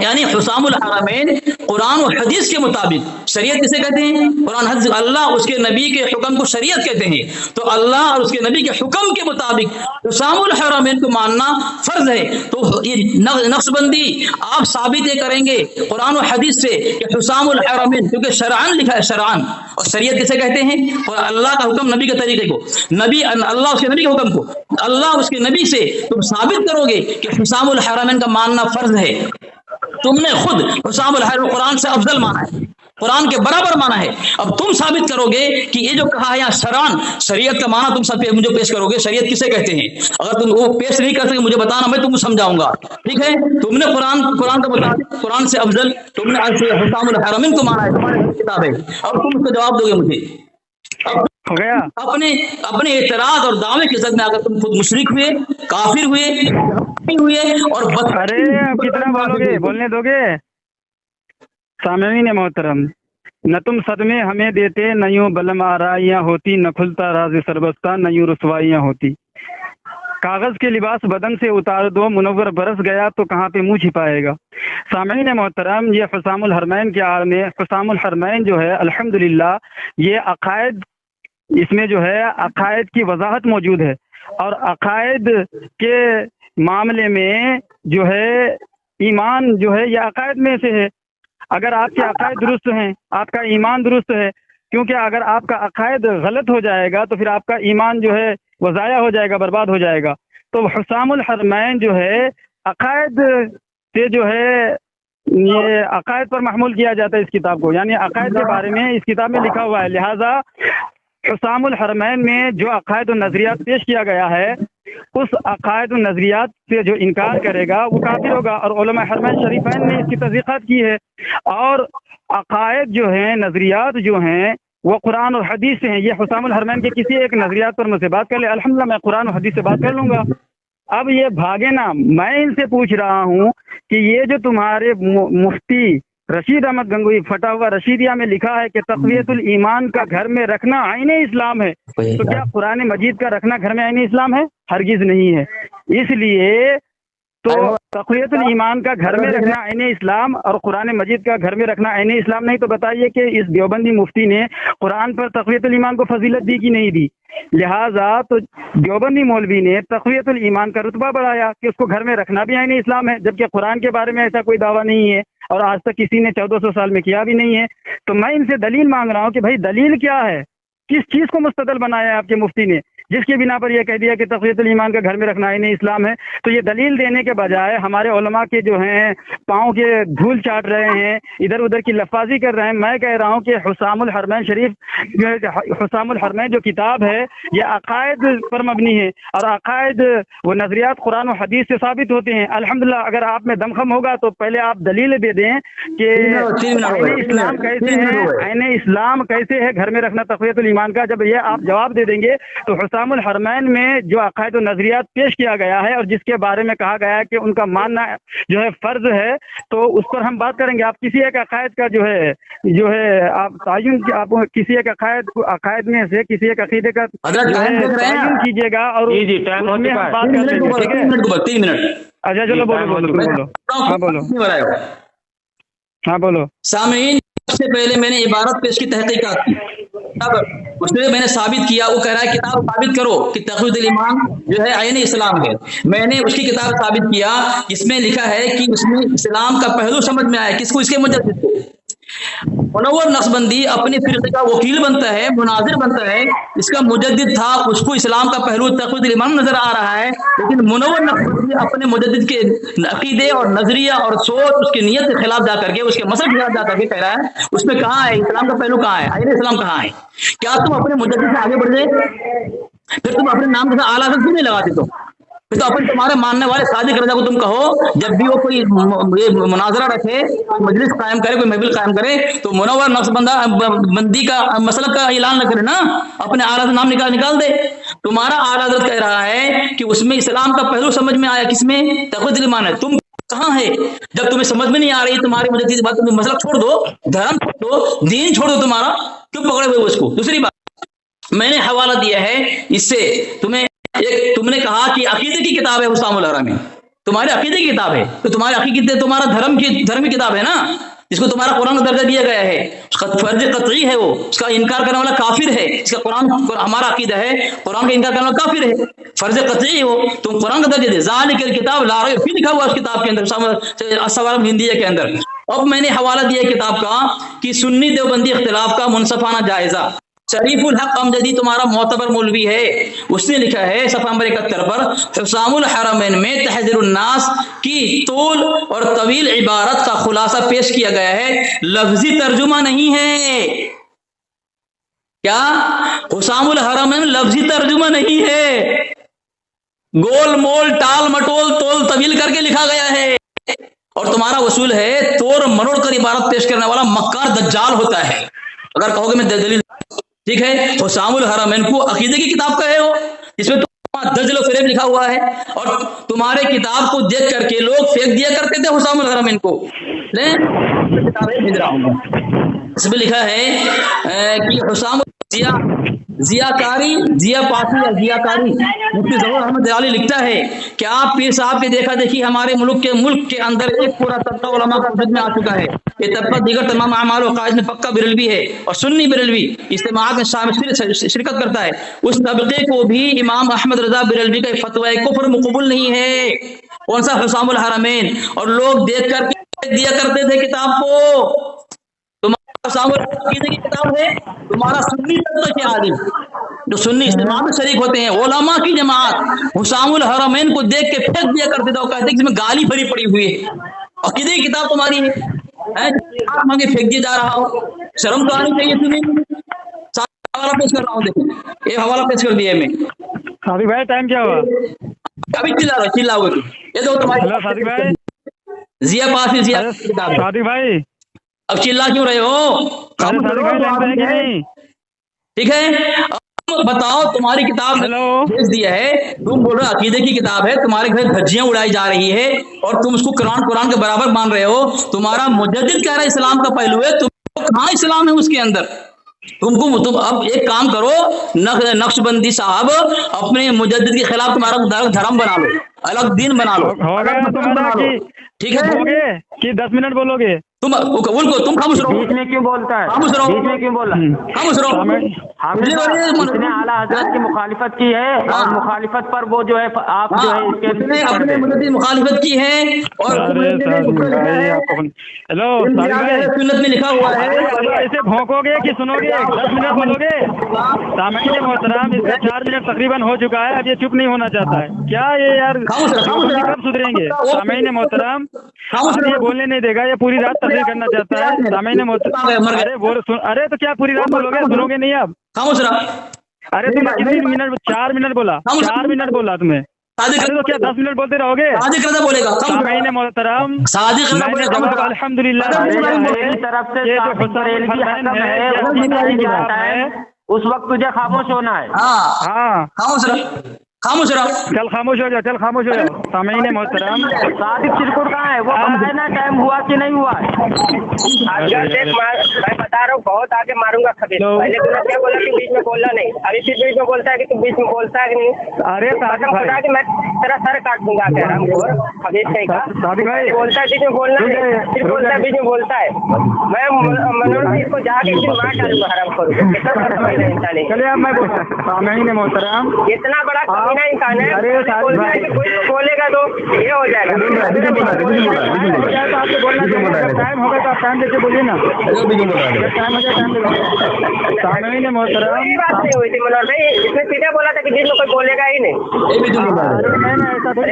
یعنی حسام الحرمین قرآن و حدیث کے مطابق، شریعت کسے کہتے ہیں؟ قرآن حدیث، اللہ اس کے نبی کے حکم کو شریعت کہتے ہیں، تو اللہ اور اس کے نبی کے حکم کے مطابق حسام الحرمین کو ماننا فرض ہے۔ تو یہ نقش بندی آپ ثابت کریں گے قرآن و حدیث سے کہ حسام الحرمین، کیونکہ شرعاً لکھا ہے، شرعاً، اور شریعت کسے کہتے ہیں؟ اللہ کا حکم، نبی کے طریقے کو، نبی اللہ اس کے نبی کے حکم کو، اللہ اس کے نبی سے تم ثابت کرو گے کہ حسام الحرمین کا ماننا فرض ہے۔ تم نے خود حسام الحرمین قرآن سے افضل مانا ہے، قرآن کے برابر مانا ہے، اب تم ثابت کرو گے کہ یہ جو کہا ہے یہاں شرعاً، شریعت کا مانا تم سب مجھے پیش کرو گے، شریعت کسے کہتے ہیں؟ اگر تم وہ پیش نہیں کر سکے مجھے بتانا، میں تم کو سمجھاؤں گا، ٹھیک ہے؟ تم نے قرآن کا مطابق، قرآن سے افضل تم نے حسام الحرمین کو مانا ہے، تمہاری کتاب ہے، اب تم اس کا جواب دو گے مجھے۔ ہو گیا اپنے اعتراض اور دعوے کے ساتھ میں اگر تم خود مشرک ہوئے، کافر ہوئے اور ارے اب کتنا بولو گے، بولنے دو گے؟ سامعین محترم، نہ تم صدمے ہمیں دیتے، نہ یوں بلم آرائیاں ہوتی، نہ کھلتا راز سربستہ، نہ یوں رسوائیاں ہوتی۔ کاغذ کے لباس بدن سے اتار دو، منور برس گیا تو کہاں پہ منہ چھپائے گا۔ سامعین محترم، یہ حسام الحرمین کے آڑ میں، حسام الحرمین جو ہے الحمدللہ یہ عقائد، اس میں جو ہے عقائد کی وضاحت موجود ہے، اور عقائد کے معاملے میں جو ہے ایمان جو ہے یہ عقائد میں سے ہے۔ اگر آپ کے عقائد درست ہیں، آپ کا ایمان درست ہے، کیونکہ اگر آپ کا عقائد غلط ہو جائے گا تو پھر آپ کا ایمان جو ہے وہ ضائع ہو جائے گا، برباد ہو جائے گا۔ تو حسام الحرمین جو ہے عقائد سے جو ہے یہ عقائد پر محمول کیا جاتا ہے اس کتاب کو، یعنی عقائد کے بارے میں اس کتاب میں لکھا ہوا ہے، لہٰذا حسام الحرمین میں جو عقائد و نظریات پیش کیا گیا ہے اس عقائد و نظریات سے جو انکار کرے گا وہ کافر ہوگا، اور علماء حرمین شریفین نے اس کی تحقیقات کی ہے، اور عقائد جو ہیں، نظریات جو ہیں وہ قرآن اور حدیث سے ہیں۔ یہ حسام الحرمین کے کسی ایک نظریات پر مجھ سے بات کر لے، الحمدللہ میں قرآن اور حدیث سے بات کر لوں گا۔ اب یہ بھاگے نا، میں ان سے پوچھ رہا ہوں کہ یہ جو تمہارے مفتی رشید احمد گنگوئی فتاوی رشیدیہ میں لکھا ہے کہ تقویت الایمان کا گھر میں رکھنا عین اسلام ہے، تو کیا قرآن مجید کا رکھنا گھر میں عین اسلام ہے؟ ہرگز نہیں ہے۔ اس لیے تو تقویت الایمان کا گھر میں رکھنا عین اسلام اور قرآن مجید کا گھر میں رکھنا عین اسلام نہیں، تو بتائیے کہ اس دیوبندی مفتی نے قرآن پر تقویت الایمان کو فضیلت دی کہ نہیں دی؟ لہٰذا تو دیوبندی مولوی نے تقویت الایمان کا رتبہ بڑھایا کہ اس کو گھر میں رکھنا بھی عین اسلام ہے، جبکہ قرآن کے بارے میں ایسا کوئی دعویٰ نہیں ہے اور آج تک کسی نے 1400 سال میں کیا بھی نہیں ہے۔ تو میں ان سے دلیل مانگ رہا ہوں کہ بھائی دلیل کیا ہے، کس چیز کو مستدل بنایا ہے آپ کے مفتی نے جس کی بنا پر یہ کہہ دیا کہ تقویت الایمان کا گھر میں رکھنا عین اسلام ہے؟ تو یہ دلیل دینے کے بجائے ہمارے علماء کے جو ہیں پاؤں کے دھول چاٹ رہے ہیں، ادھر ادھر کی لفاظی کر رہے ہیں۔ میں کہہ رہا ہوں کہ حسام الحرمین شریف، حسام الحرمین جو کتاب ہے یہ عقائد پر مبنی ہے، اور عقائد وہ نظریات قرآن و حدیث سے ثابت ہوتے ہیں۔ الحمدللہ اگر آپ میں دمخم ہوگا تو پہلے آپ دلیل دے دیں کہ عین اسلام کیسے ہے، عین اسلام کیسے ہے گھر میں رکھنا تقویت الایمان کا۔ جب یہ آپ جواب دے دیں گے تو हुसाम الحرمین میں جو عقائد و نظریات پیش کیا گیا ہے اور جس کے بارے میں کہا گیا ہے کہ ان کا ماننا جو ہے فرض ہے، تو اس پر ہم بات کریں گے. آپ کسی ایک عقائد کا جو ہے آپ تعین، آپ کسی ایک عقائد میں سے کسی ایک عقیدے کا تعین کیجیے گا اور اس میں ہم بات کریں گے. ٹھیک ہے 3 منٹ. اچھا چلو بولو. ہاں بولو. سامعین، سب سے پہلے میں نے عبارت پیش کی تحقیقات کی، اس میں نے ثابت کیا. وہ کہہ رہا ہے کتاب ثابت کرو کہ تقویت الایمان جو ہے عین اسلام ہے. میں نے اس کی کتاب ثابت کیا جس میں لکھا ہے کہ اس میں اسلام کا پہلو سمجھ میں آیا. کس کو؟ اس کے مجدد کو. منور نقشبندی اپنے فرقے کا وکیل بنتا ہے، مناظر بنتا ہے. اس کا مجدد تھا، اس کو اسلام کا پہلو تقویت الایمان نظر آ رہا ہے، لیکن منور نقشبندی اپنے مجدد کے عقیدے اور نظریہ اور سوچ، اس کی نیت کے خلاف جا کر کے، اس کے مسئلے کے خلاف جا کر کے کہہ رہا ہے اس میں کہاں ہے اسلام کا پہلو، کہاں ہے عین اسلام کہاں ہے؟ کیا تم اپنے مجدد سے آگے بڑھ گئے؟ پھر تم اپنے نام کے ساتھ اعلیٰ حضرت کیوں نہیں لگاتے؟ پھر تو اپنے تمہارے ماننے والے صادق رضا کو تم کہو، جب بھی وہ کوئی مناظرہ رکھے، مجلس قائم کرے، کوئی محفل قائم کرے، تو منور نقشبندی کا مسلک کا اعلان نہ کرے نا، اپنے اعلیٰ نام نکال دے. تمہارا اعلیٰ حضرت کہہ رہا ہے کہ اس میں اسلام کا پہلو سمجھ میں آیا. کس میں؟ تقویت الایمان ہے. تم کہاں ہے؟ جب تمہیں سمجھ میں نہیں آ رہی تمہاری مجدد بات، تم مسلک چھوڑ دو، دھرم چھوڑ دو، دین چھوڑ دو. تمہارا کیوں پکڑے ہوئے اس کو؟ دوسری بات، میں نے حوالہ دیا ہے اس سے. تم نے کہا کہ عقیدے کی کتاب ہے حسام الحرمین، تمہارے عقیدے کی کتاب ہے، تو تمہارے عقیدے تمہارا دھرم کی کتاب ہے نا، جس کو تمہارا قرآن کا درجہ دیا گیا ہے. اس کا فرض قطعی ہے، وہ اس کا انکار کرنے والا کافر ہے. اس کا قرآن ہمارا عقیدہ ہے، قرآن کا انکار کرنے والا کافر ہے، فرض قطعی ہو. تم قرآن کا درجہ دے. ذالک الکتاب لا ریب فیہ لکھا ہوا اس کتاب کے اندر، الصوارم ہندیہ کے اندر. اب میں نے حوالہ دیا کتاب کا کہ سنی دیوبندی اختلاف کا منصفانہ جائزہ. شریف الحق امجدی تمہارا معتبر مولوی ہے، اس نے لکھا ہے صفحہ نمبر 71 پر، حسام الحرمین میں تحذیر الناس کی طول اور طویل عبارت کا خلاصہ پیش کیا گیا ہے، لفظی ترجمہ نہیں ہے. کیا؟ حسام الحرمین لفظی ترجمہ نہیں ہے، گول مول ٹال مٹول تول طویل کر کے لکھا گیا ہے. اور تمہارا اصول ہے توڑ مروڑ کر عبارت پیش کرنے والا مکار دجال ہوتا ہے. اگر کہو گے میں دلیل، ٹھیک ہے. حسام الحرمین کو عقیدے کی کتاب کہے ہو، جس میں دجل و فریب لکھا ہوا ہے، اور تمہارے کتاب کو دیکھ کر کے لوگ پھینک دیا کرتے تھے حسام الحرمین کو. کتابیں بھیج رہا ہوں، اس میں لکھا ہے کہ حسام ضیا پاسی یا ضیا کاری مفتی ظہور احمد جلالی لکھتا ہے کہ آپ پیر صاحب کے دیکھا دیکھی ہمارے ملک کے اندر ایک پورا طبقہ علماء کا خدمت میں آ چکا ہے. یہ طبقہ دیگر تمام اعمال و عقائد میں پکا بریلوی ہے اور سنی بریلوی اجتماعات میں شرکت کرتا ہے. اس طبقے کو بھی امام احمد رضا بریلوی کا فتوی کفر مقبول نہیں ہے. کون سا؟ حسام الحرمین. اور لوگ دیکھ کر دیا کرتے تھے کتاب کو. حسام الحرمین کی کتاب ہے، تمہارا سنی طبقہ کے عالم جو سنی اجتماع میں شریک ہوتے ہیں، علماء کی جماعت حسام الحرمین کو دیکھ کے پھینک دیا کرتے تھے اور کہتے ہیں کہ اس میں گالی بھری پڑی ہوئی ہے. عقیدے کی کتاب تمہاری ہے، مانگے پھینک دیا جا رہا ہو. شرم تو آنی چاہیے تمہیں. حوالہ پیش کر رہا ہوں، دیکھیں یہ حوالہ پیش کر دیا میں. صادق بھائی ٹائم کیا ہوا؟ ابھی چلا ہوگا. یہ تو تمہاری صادق بھائی ضیا پاسی ضیا کتاب ہے. صادق بھائی اب چلا کیوں رہے ہو؟ ٹھیک ہے، بتاؤ تمہاری کتاب بھیج دیا ہے، تم بول رہے عقیدے کی کتاب ہے، تمہارے گھر دھجیاں اڑائی جا رہی ہے اور تم اس کو قرآن کے برابر مان رہے ہو. تمہارا مجدد کہہ رہا ہے اسلام کا پہلو ہے، تم کہاں اسلام ہے اس کے اندر؟ تم اب ایک کام کرو، نقش بندی صاحب اپنے مجدد کے خلاف تمہارا دھرم بنا لو، الگ دین بنا لو. ٹھیک ہے کہ 10 منٹ بولو گے تم خاموش رہو. بیچ میں کیوں بولتا ہے؟ خاموش رہو. بیچ میں کیوں بول رہا ہے؟ خاموش رہو. ہم نے اعلیٰ حضرت کی مخالفت کی ہے اور مخالفت پر وہ جو ہے آپ جو ہے اس کے اپنے مدد مخالفت کی ہے اور ہیلو سنت میں لکھا ہوا ہے. ایسے بھونکو گے کہ سنو گے؟ 10 منٹ بولو گے؟ سامعین محترم اس کا 4 منٹ تقریباً ہو چکا ہے، اب یہ چپ نہیں ہونا چاہتا ہے. کیا یہ یار کب سدھریں گے؟ سامعین محترم یہ بولنے نہیں دے گا، یہ پوری رات تقریر کرنا چاہتا ہے. سامعین محترم ارے تو کیا پوری رات بولو گے؟ سنو گے نہیں آپ؟ خاموش رہا. ارے تم کتنی منٹ؟ 4 منٹ بولا. 4 منٹ بولا تمہیں. تو کیا 10 منٹ بولتے رہو گے؟ صادق رضا بولے گا. سامعین محترم الحمدللہ طرف سے उस वक्त तुझे खामोश होना है। हाँ हाँ खामोश रह, खामोश रह। चल खामोश हो जाओ, चल खामोश हो जाओ। सामीन मोहतरम, सादिक चिरकुट कहाँ है? वो बताए ना टाइम हुआ कि नहीं हुआ है। मैं बता रहा हूँ बहुत आगे मारूंगा खबीर। पहले तूने क्या बोला कि बीच में बोलना नहीं, अभी फिर बीच में बोलता है कि तू बीच में बोलता है कि नहीं। अरे सादिक भाई, खुदा कि मैं तेरा सर काट दूंगा कह रहा हूँ खबीर कहीं का। सादिक भाई बोलता है बीच में बोलना नहीं, फिर बोलता है बीच में बोलता है। मैं मनोज इसको जाके फिर मार डालूंगा हराम करूँगा। चलिए अब मैं बोलता हूँ। सामीन मोहतरम, इतना बड़ा कमीना इंसान है। अरे सादिक भाई, कोई बोलेगा तो ये हो जाएगा। आपको बोलना चाहिए, टाइम होगा तो आप टाइम देके बोलिए ना। टाइम हो जाए टाइम देगा। सामीन मोहतरम, ये बात नहीं हुई थी मनोज भाई, इसने सीधे बोला था कि बीच में कोई बोलेगा ही नहीं। ऐसा थोड़ी।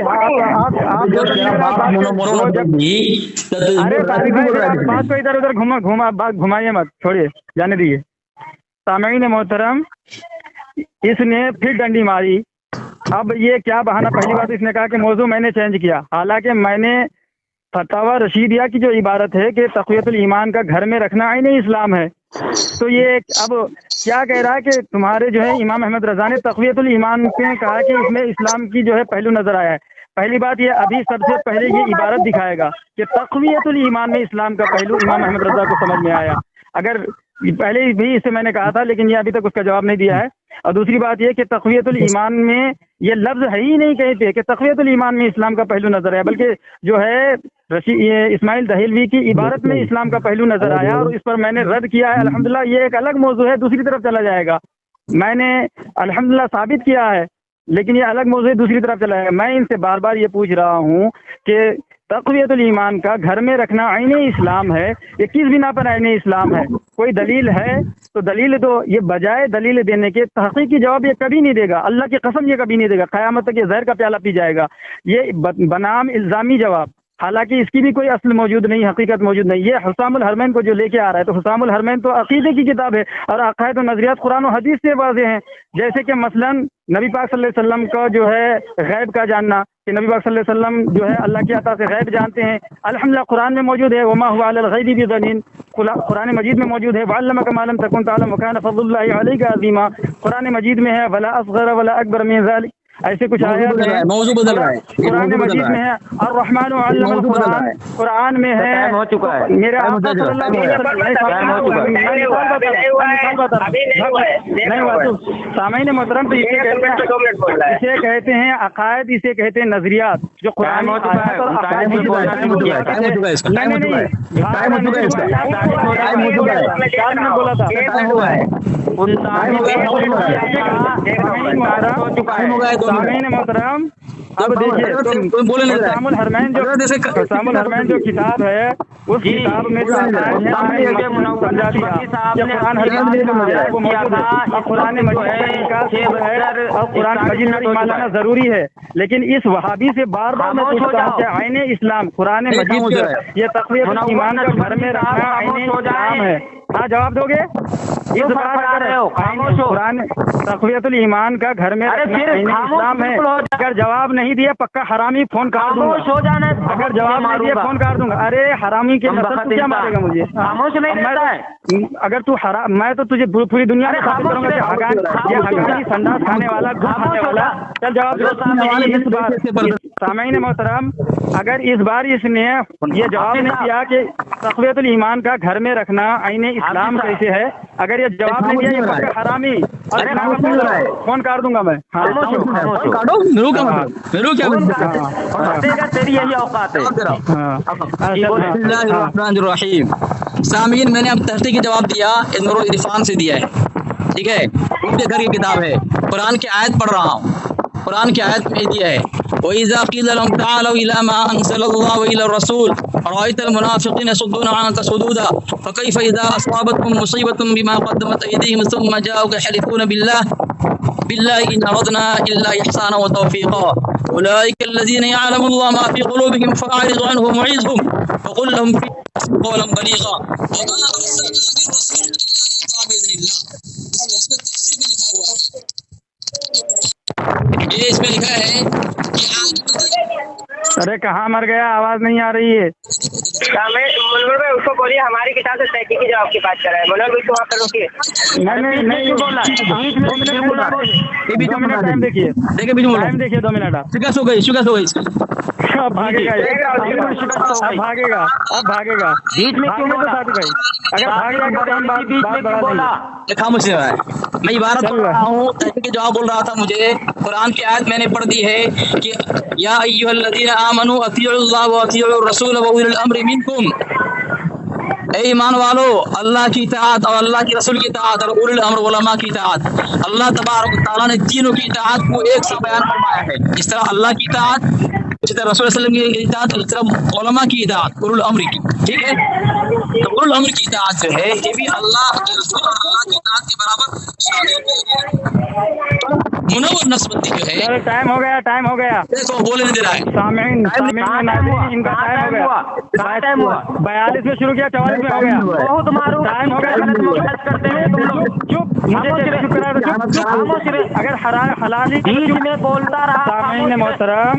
अरे सादिक भाई बात को इधर उधर घुमा बात घुमाइए मत, छोड़िए, जाने दीजिए। सामीन मोहतरम, इसने फिर डंडी मारी। अब ये क्या बहाना, पहली बात इसने कहा कि मौजू मैंने चेंज किया, हालांकि मैंने फतवा रशीदिया की जो इबारत है कि तक़वियतुल ईमान का घर में रखना आईन इस्लाम है, तो ये अब क्या कह रहा है कि तुम्हारे जो है इमाम अहमद रज़ा ने तक़वियतुल ईमान में कहा कि इसमें इस्लाम की जो है पहलू नजर आया है। पहली बात ये अभी सबसे पहले ये इबारत दिखाएगा कि तक़वियतुल ईमान में इस्लाम का पहलू इमाम अहमद रज़ा को समझ में आया। अगर पहले भी इससे मैंने कहा था, लेकिन ये अभी तक उसका जवाब नहीं दिया है। और दूसरी बात ये कि तक़वियतुल ईमान में ये लफ्ज़ है ही नहीं कहते कि तक़वियतुल ईमान में इस्लाम का पहलू नजर आया, बल्कि जो है ये इस्माइल दहलवी की इबारत में इस्लाम का पहलू नजर आया और इस पर मैंने रद्द किया है। अल्हम्दुलिल्लाह ये एक अलग मौजू है, दूसरी तरफ चला जाएगा। मैंने अल्हम्दुलिल्लाह साबित किया है, लेकिन ये अलग मौजू है, दूसरी तरफ चला जाएगा। मैं इनसे बार बार ये पूछ रहा हूँ कि तक़वियतुल ईमान का घर में रखना आईन इस्लाम है, ये किस बिना पर आईन इस्लाम है? कोई दलील है तो दलील दो। ये बजाय दलील देने के तहक़ीक़ी जवाब ये कभी नहीं देगा, अल्लाह की कसम ये कभी नहीं देगा। क़यामत तक ये ज़हर का प्याला पी जाएगा। ये बनाम इल्ज़ामी जवाब, हालांकि इसकी भी कोई असल मौजूद नहीं, हकीकत मौजूद नहीं। ये हुसामुल हरमैन को जो लेके आ रहा है, तो हुसामुल हरमैन तो अकीदे की किताब है और अक़ायद और नज़रियात कुरान और हदीस से वाज़ेह हैं। जैसे कि मसलन नबी पाक सल्लल्लाहु अलैहि वसल्लम का जो है गैब का जानना, कि नबी पाक सल्लल्लाहु अलैहि वसल्लम जो है अल्लाह की अता से गैब जानते हैं, अल्हम्दुलिल्लाह कुरान में मौजूद है। वमा हुवा अलल गैबि बिज़नीन, कुरान मजीद में मौजूद है। वअल्लमका मा लम तकुन तअलम व कान फज़लुल्लाहि अलैका अज़ीमा, कुरान मजीद में है। वला असग़र वला अकबर मिन ज़ालिक, ऐसे कुछ आयत है। मौजू बदल रहा है, कुरान मजीद में है। और रहमान अल्लमल कुरान, कुरान में है। हो चुका है मेरे आका सल्लल्लाहु अलैहि वसल्लम सामीन मोहतरम, तो इसे कहते हैं अकायद, इसे कहते हैं नजरियात, जो कुरान में बोला था। सामीन मोहतरम, अब देखिए हुसामुल हरमैन जो किताब है, उस किताब में जो समझा दिया कुरान मजीद में मानना जरूरी है। लेकिन इस वहाबी से बार बार मैं पूछता हूँ कि आईन इस्लाम कुरान मजीद ये तक़वियतुल ईमान का घर में रखना आईन इस्लाम है? हाँ रहे दोगे? इस बार कुरान तक़वियतुल ईमान का घर में इस्लाम है। अगर जवाब नहीं दिया पक्का हरामी फोन काट दूंगा। हो जाना, अगर जवाब नहीं दिया फोन काट दूंगा। अरे हरामी के नस्ल तू क्या मारेगा मुझे? खामोश नहीं रहता है। अगर तू मैं तो तुझे पूरी दुनिया में साबित करूंगा कि हगानी संडास खाने वाला खाने वाला। चल जवाब दो। इस बार सामीन मोहतरम, अगर इस बार इसने ये जवाब नहीं दिया कि तक़वियतुल ईमान का घर में रखना आईन इस्लाम कैसे है, अगर ये जवाब नहीं दिया ये हरामी फोन काट दूंगा मैं। तेरी यही औकात है। सामीन, मैंने अब तहक़ीक़ी जवाब दिया, नूरुल इरफान से दिया है, ठीक है? उनके घर की किताब है, कुरान की आयत पढ़ रहा हूँ। कुरान की आयत में दिया है वइज़ा क़ीला लहुम तआलू इला मा अंज़लल्लाहु व इला रसूल रअयतल मुनाफ़िक़ीन यसुद्दूना अन्का सुदूदा फ़कैफ़ इज़ा अस्वाबतहुम मुसीबतुन बिमा क़द्दमत अयदीहिम थुम्मा जाऊका यहलिफ़ूना बिल्लाहि इन अरदना इल्ला इहसाना व तौफ़ीक़ा उलाइका अल्लज़ीना यअलमुल्लाहु मा फ़ी क़ुलूबिहिम फ़अरिज़ अन्हुम वइज़हुम वक़ुल लहुम क़ौलन बलीग़ा। ये इसमें लिखा है कि अरे कहाँ मर गया, आवाज नहीं आ रही है। मनोहर भाई उसको बोलिए हमारी किताब से तहकीकी जवाब की बात कर रहा है। मनोहर भाई उसको वहाँ पर रोकिए। नहीं बोला, 2 मिनट टाइम देखिए, टाइम देखिए 2 मिनट। आप शिकस्त हो गई, शिकस्त हो गई। अब भागेगा, अब भागेगा, अब भागेगा बीच में क्यों बोला साथी भाई? अगर भागेगा तो हम बीच में क्यों बोला? खामोश रहा है। मैं इबारत पढ़ रहा हूँ, तहकीकी जवाब बोल रहा था। मुझे कुरान की आयत मैंने पढ़ दी है कि या अय्युहल्लज़ीना आमनू अतीउल्लाह व अतीउर रसूल व उलिल अम्रि मिनकुम। ए ईमान वालो, अल्लाह की इताअत और अल्लाह के रसूल की इताअत और उलिल अम्र उलमा की इताअत। अल्लाह तबारक व तआला ने तीनों की इताअत को एक साथ बयान फरमाया है। जिस तरह अल्लाह की इताअत, इसी तरह रसूल सल्लल्लाहु अलैहि वसल्लम की इताअत, इस तरह उलमा की इताअत, उलिल अम्र की। ठीक है, तो उलिल अम्र की इताअत जो है ये भी अल्लाह के रसूल और अल्लाह की इताअत के बराबर मुनव्वर नस्बती जो है। चलो टाइम हो गया, टाइम हो गया। देखो बोले नहीं दे रहा है। सामीन इनका टाइम हो गया। 42 में शुरू किया, 44 में हो गया। बहुत मारो, टाइम हो गया। करते हैं तुम लोग। चुप, मुझे चुप करा दो, चुप। अगर हलाली बीच में बोलता रहा। सामीन मोहतरम,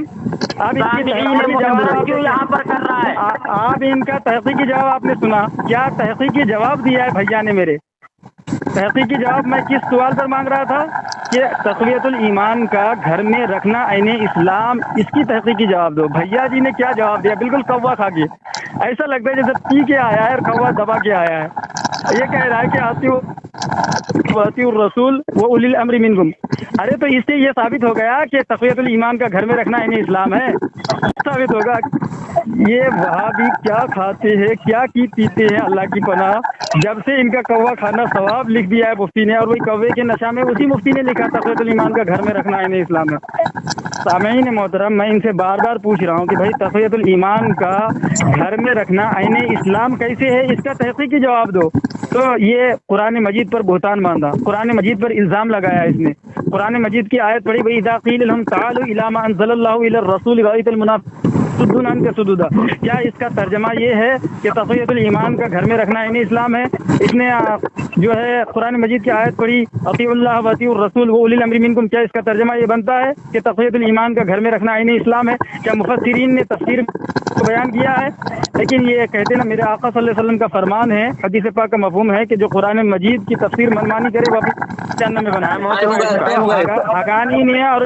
अब इसकी तहकीकी जवाब क्यों यहाँ पर कर रहा है? आप इनका तहकीकी जवाब आपने सुना क्या? तहकीकी जवाब दिया है भैया ने मेरे। तहकीकी जवाब मैं किस सवाल पर मांग रहा था कि तक़वियतुल ईमान का घर में रखना ऐने इस्लाम, इसकी तहकीकी जवाब दो। भैया जी ने क्या जवाब दिया? बिल्कुल कौवा खा के, ऐसा लगता है जैसे पी के आया है और कौवा दबा के आया है। ये कह रहा है कि आतिउर रसूल वो उलिल अम्रि मिनकुम। अरे तो इससे ये साबित हो गया कि तक़वियतुल ईमान का घर में रखना ऐने इस्लाम है। साबित होगा। ये वहाबी क्या खाते हैं, क्या की पीते हैं, अल्लाह की पनाह। जब से इनका कौवा खाना सवाब लिख दिया है मुफ्ती ने, और वही कौवे के नशा में उसी मुफ्ती ने लिखा तक़वियतुल ईमान का घर में रखना ऐने इस्लाम है। सामीन मोहतरम, मैं इनसे बार बार पूछ रहा हूँ कि भाई तक़वियतुल ईमान का घर में रखना ऐने इस्लाम कैसे है, इसका तहकीकी जवाब दो। तो ये कुरान मजीद पर बुहतान बांधा, कुरान मजीद पर इल्ज़ाम लगाया इसने। कुरान मजीद की आयत पढ़ी, भाई इज़ा क़ील लहुम तालू इला मा अंज़लल्लाहु इलर रसूल रअयतल मुनाफ़िक़ीन के सुदूदा। क्या इसका तर्जमा ये है कि तक़वियतुल ईमान का घर में रखना ऐने इस्लाम है? इसने जो है कुरान मजीद की आयत पढ़ी, अतीउल्लाह व अतीउर रसूल व उलिल अम्रि मिनकुम। क्या इसका तर्जमा ये बनता है कि तक़वियतुल ईमान का घर में रखना ऐने इस्लाम है? क्या मुफस्सिरीन ने तफसीर को बयान किया है? लेकिन ये कहते ना, मेरे आका सल्लल्लाहु अलैहि वसल्लम का फरमान है, हदीस पाक का मफ़हूम है कि जो कुरान मजीद की तफसीर मनमानी करे वो जहन्नम में बनाया। हकान ही नहीं है और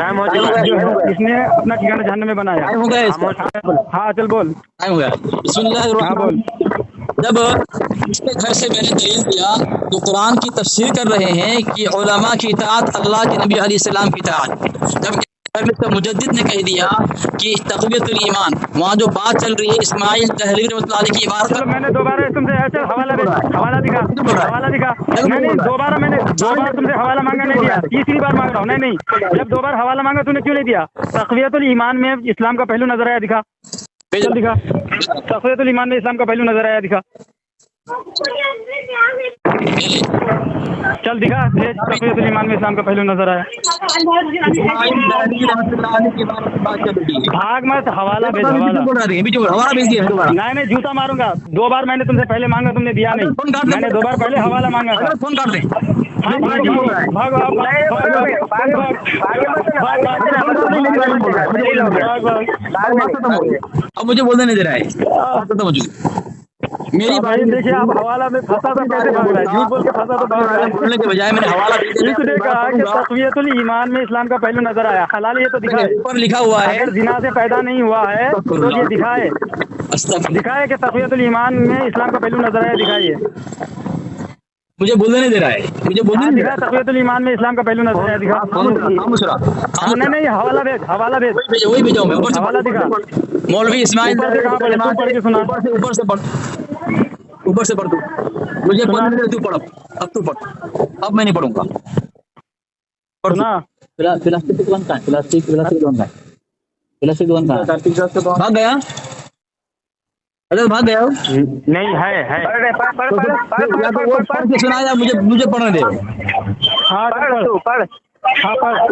इसने अपना ठिकाना जहन्नम में बनाया। हाँ चल बोल। हो गया। हाँ बोल। जब इसके घर से मैंने दलील दिया तो कुरान की तफसीर कर रहे हैं कि उलमा की इताअत अल्लाह के नबी अलैहिस्सलाम की इताअत। जब मुजद्दिद ने कह दिया कि तक़वियतुल ईमान, वहाँ जो बात चल रही है इस्माइल दहलवी रहमतुल्लाह अलैह की इबारत। चलो मैंने दोबारा तुमसे हवाला दिखा। मैंने दो बार तुमसे हवाला मांगा, नहीं दिया। तीसरी बार मांग रहा हूँ। नहीं, जब 2 बार हवाला मांगा तूने क्यों नहीं दिया? तक़वियतुल ईमान में इस्लाम का पहलू नजर आया, दिखा। दिखा, तक़वियतुल ईमान में इस्लाम का पहलू नजर आया, दिखा। चल दिखा, तक़वियतुल ईमान में इस्लाम का पहलू नजर आया। भाग मत, हवाला भेज, हवाला भेज दिया। नहीं, जूता मारूंगा। 2 बार मैंने तुमसे पहले मांगा, तुमने दिया नहीं। मैंने 2 बार पहले हवाला मांगा था। फोन काट दे। अब मुझे बोलने नहीं दे रहा है। मेरी भाई देखिए, आप हवाला में फंसा तो कैसे भाग रहा है? झूठ बोल के फंसा तो भाग रहा है। बोलने के बजाय मैंने हवाला इसने कहा कि तक़वियतुल ईमान में इस्लाम का पहलू नजर आया। हलाल ये तो दिखाए, ऊपर लिखा हुआ है अगर जिना से पैदा नहीं हुआ है तो ये दिखाए कि तक़वियतुल ईमान में इस्लाम का पहलू नजर आया, दिखाइए। मुझे बोलने नहीं दे रहा है, मुझे बोलने नहीं दिखा। तक़वियतुल ईमान में इस्लाम का पहलू नजर आया, दिखा। नहीं, हवाला भेज, हवाला भेज, वही भेजा हूं मैं। हवाला दिखा। मौलवी इस्माइल पढ़ के सुना। ऊपर से पढ़ तू। मुझे पढ़ने दे, तू पढ़। अब तू पढ़, अब मैं नहीं पढ़ूंगा। पढ़ना। प्लास्टिक दुकान का है, प्लास्टिक दुकान का भाग गया। अरे भाग गया हो? नहीं है। सुनाया मुझे पढ़ने दे। हाँ पढ़।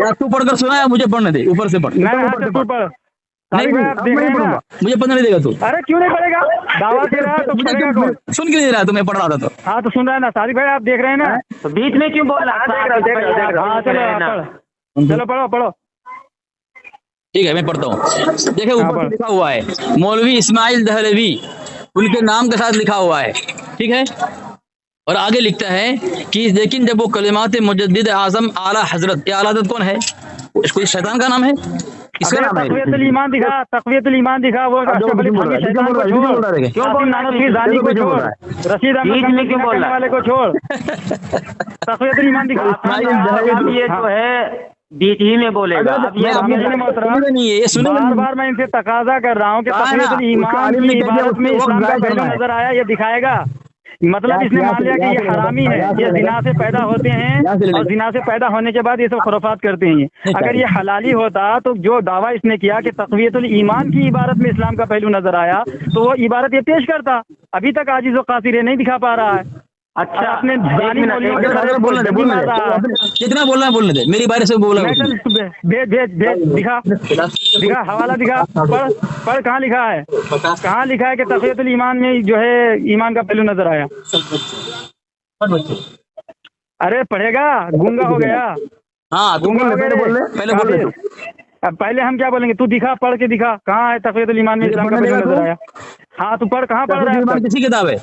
या तू पढ़कर सुनाया, मुझे पढ़ने दे। ऊपर से पढ़। तू पढ़। नहीं, नहीं पढ़ूंगा। मुझे पढ़ने नहीं देगा तू। अरे क्यों नहीं पढ़ेगा? दावा दे रहा है तो पढ़ेगा कौन? सुन क्यों नहीं रहा? तुम्हें पढ़ रहा था तो। हाँ तो सुन रहा है ना सादिक भाई, आप देख रहे हैं ना? तो बीच में क्यों बोल रहा? हाँ चलो पढ़ो। ठीक है, मैं पढ़ता हूँ। देखिए ऊपर लिखा हुआ है मौलवी इस्माइल दहलवी, उनके नाम के साथ लिखा हुआ है, ठीक है। और आगे लिखता है कि लेकिन जब वो कलिमात मुजद्दिद आज़म आला हजरत, ये आला हजरत कौन है? कोई शैतान का नाम है? किसका नाम है? तक़वियतुल ईमान दिखा, तक़वियतुल ईमान दिखा, वो अशरफ अली थानवी शैतान को छोड़, क्यों बोल नानवी जानी को छोड़, रशीद अहमद में क्यों बोल वाले को छोड़, तक़वियतुल ईमान दिखा। अब ये जो है बीच ही में बोलेगा। अब ये बार बार मैं इनसे तकाजा कर रहा हूँ कि तक़वियतुल ईमान की इबारत में इस्लाम का पहलू नजर आया, ये दिखाएगा। मतलब इसने मान लिया कि ये हरामी है, ये जिना से पैदा होते हैं और जिना से पैदा होने के बाद ये सब खुराफात करते हैं। अगर ये हलाली होता तो जो दावा इसने किया कि तक़वियतुल ईमान की इबारत में इस्लाम का पहलू नजर आया, तो वो इबारत ये पेश करता। अभी तक आजिज़ व क़ासिर नहीं दिखा पा रहा है। अच्छा, आपने कितना बोलना है बोलने दे, मेरी बारे से बोला। भेज भेज भेज, दिखा हवाला दिखा, पढ़ कहाँ लिखा है, कहाँ लिखा है कि तक़वियतुल ईमान में जो है ईमान का पहलू नजर आया। अरे पढ़ेगा, गूंगा हो गया। हाँ गूंगा हो गया, पहले बोल। अब पहले हम क्या बोलेंगे, तू दिखा, पढ़ के दिखा कहाँ है तक़वियतुल ईमान में इस्लाम का पहलू नजर आया। हाँ तू पढ़, कहाँ पढ़ रहा है? किसी किताब है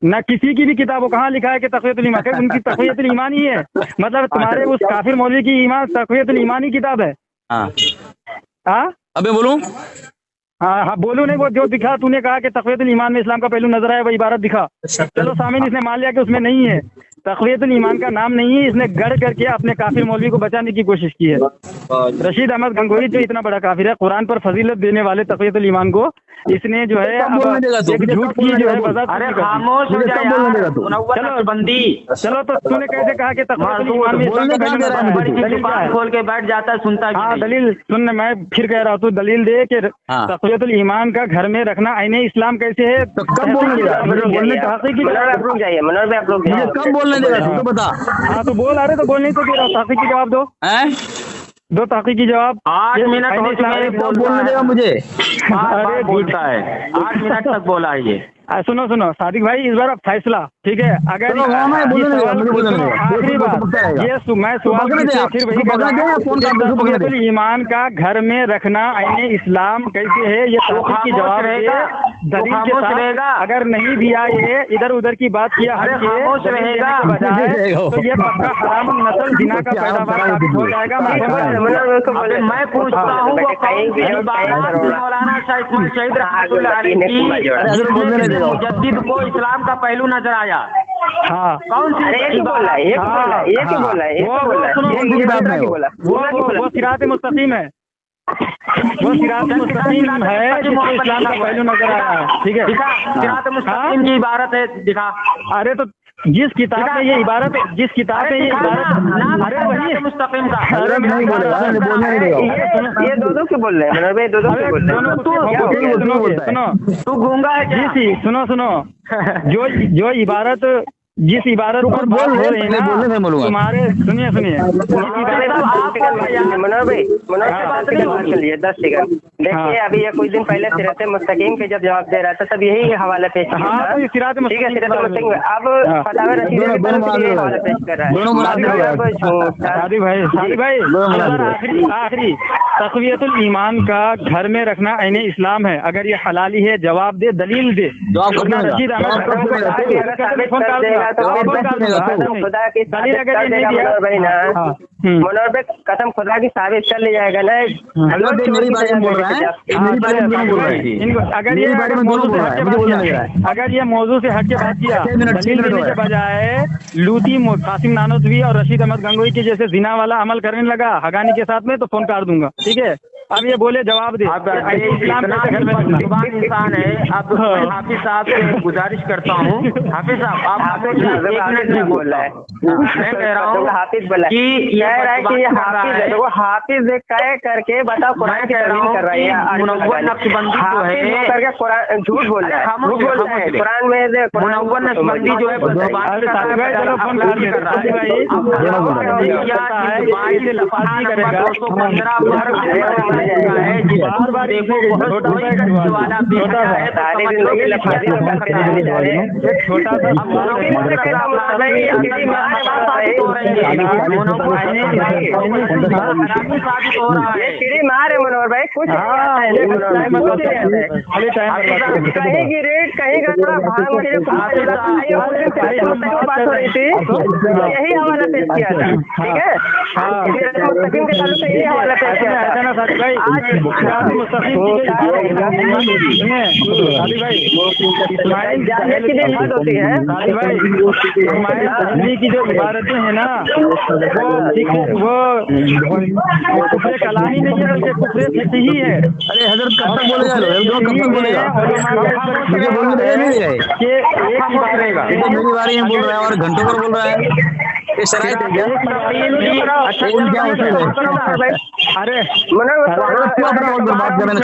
न किसी की भी किताब हो, कहाँ लिखा है कि तक़वियतुल ईमान? उनकी तक़वियतुल ईमान ही है, मतलब तुम्हारे उस काफिर मौलवी की ईमान तक़वियतुल ईमान ही किताब है। हाँ अबे बोलूं? हाँ बोलू नहीं, वो जो दिखा, तूने कहा कि तक़वियतुल ईमान में इस्लाम का पहलू नजर आया, वो इबारत दिखा। चलो सामीन, इसने मान लिया कि उसमें नहीं है, तक़वियतुल ईमान का नाम नहीं है, इसने गढ़ करके अपने काफिर मौलवी को बचाने की कोशिश की है। रशीद अहमद गंगोही जो इतना बड़ा काफिर है, कुरान पर फजीलत देने वाले तक़वियतुल ईमान को, इसने जो है एक झूठ की जो है वजह। अरे खामोश हो जा यार, नक्शबंदी। चलो तो तूने कैसे कहा कि तक़वियतुल ईमान में इस्लाम का पहलू नजर आया? दलील खोल के बैठ जाता है, सुनता है। हाँ दलील सुन, मैं फिर कह रहा हूँ, तू दलील दे कि तक़वियतुल ईमान का घर में रखना आईने इस्लाम कैसे है? कब बोलने देगा? कब बोलने देगा? बता। हाँ तो बोल, अरे तो बोल नहीं तो फिर ताक़ी की जवाब दो, दो ताक़ी की जवाब। 8 मिनट बोलने देगा मुझे? अरे बोलता है, 8 मिनट तक बोला है ये। सुनो सुनो सादिक भाई, इस बार अब फैसला, ठीक है? अगर आखिरी बात ये मैं सवाल फिर वही, ईमान का घर में रखना आईने इस्लाम कैसे है, ये ताक़ी की जवाब रहेगा, दलील के साथ। अगर नहीं दिया, ये इधर उधर की बात किया खामोश रहेगा बजाय, तो ये पक्का हराम नस्ल जिना का पैदावार हो जाएगा। मैं पूछता हूँ, मौलाना शहीद मुजद्दिद को इस्लाम का पहलू नजर आया। हाँ कौन सी? वो सिरात मुस्तकीम है, वो सिरात मुस्तकीम है जिसमें इस्लाम का पहलू नजर आया है, ठीक है? सिरात मुस्तकीम की इबारत है, दिखा। अरे तो जिस किताब में ये इबारत, जिस किताब में ये इबारत, अरे वही मुस्तकीम का। अरे नहीं बोलेगा, ये दो के बोल रहे हैं, सुनो, तू गूंगा है क्या? जी सुनो सुनो, जो इबारत, जिस इबारत पर बोल रहे हैं ना तुम्हारे, सुनिए मनोहर भाई, चलिए 10 सेकंड देखिए। अभी ये कुछ दिन पहले सिरात मुस्तकीम के जब जवाब दे रहा था, तब यही हवाला पेश किया था, ठीक है? सिरात मुस्तकीम अब फतावा रशीद हवाला पेश कर रहा है। सादी भाई आखिरी, तक़वियतुल ईमान का घर में रखना आईने इस्लाम है, अगर ये हलाली है जवाब दे, दलील दे। रशीद मनोहर भाई कसम खुदा की साबित कर ले जाएगा ना। अगर ये मौजू से हट के बात किया, दलील देने के बजाय लूती कासिम नानोतवी और रशीद अहमद गंगोही के जैसे जिना वाला अमल करने लगा हगानी के साथ में, तो फोन काट दूंगा, ठीक है? अब ये बोले जवाब दे। इस्लाम इंसान है। अब हाफिज साहब से गुजारिश करता हूँ, हाफिज साहब आप एक मिनट बोल रहा है, मैं कह रहा हूँ हाफिज बोला कि ये हाफिज है, वो हाफिज कह करके बताओ कुरान की तालीम कर रहा है। मुनव्वर नक्शबंदी जो है करके झूठ बोल रहा है, कुरान में मुनव्वर नक्शबंदी जो है बार बार देखो बहुत वही करने वाला छोटा मार है मनोहर भाई कुछ कहीं की रेट कहीं का थोड़ा भांग बात हो रही थी यही हवाला पेश किया था ठीक है मुस्तकीम के ताल्लुक से यही हवाला पेश किया था ना साथी भाई की बात होती है की जो इबारतें हैं ना वो कुफरे कलामी नहीं है बल्कि कुफरे ही है। अरे हजरत कब तक बोलेगा कब तक बोलेगा मुझे बोलने दे नहीं है कि मेरी बारी में बोल रहा है और घंटों पर बोल रहा है ये शराइत है क्या? अरे बात कर रहे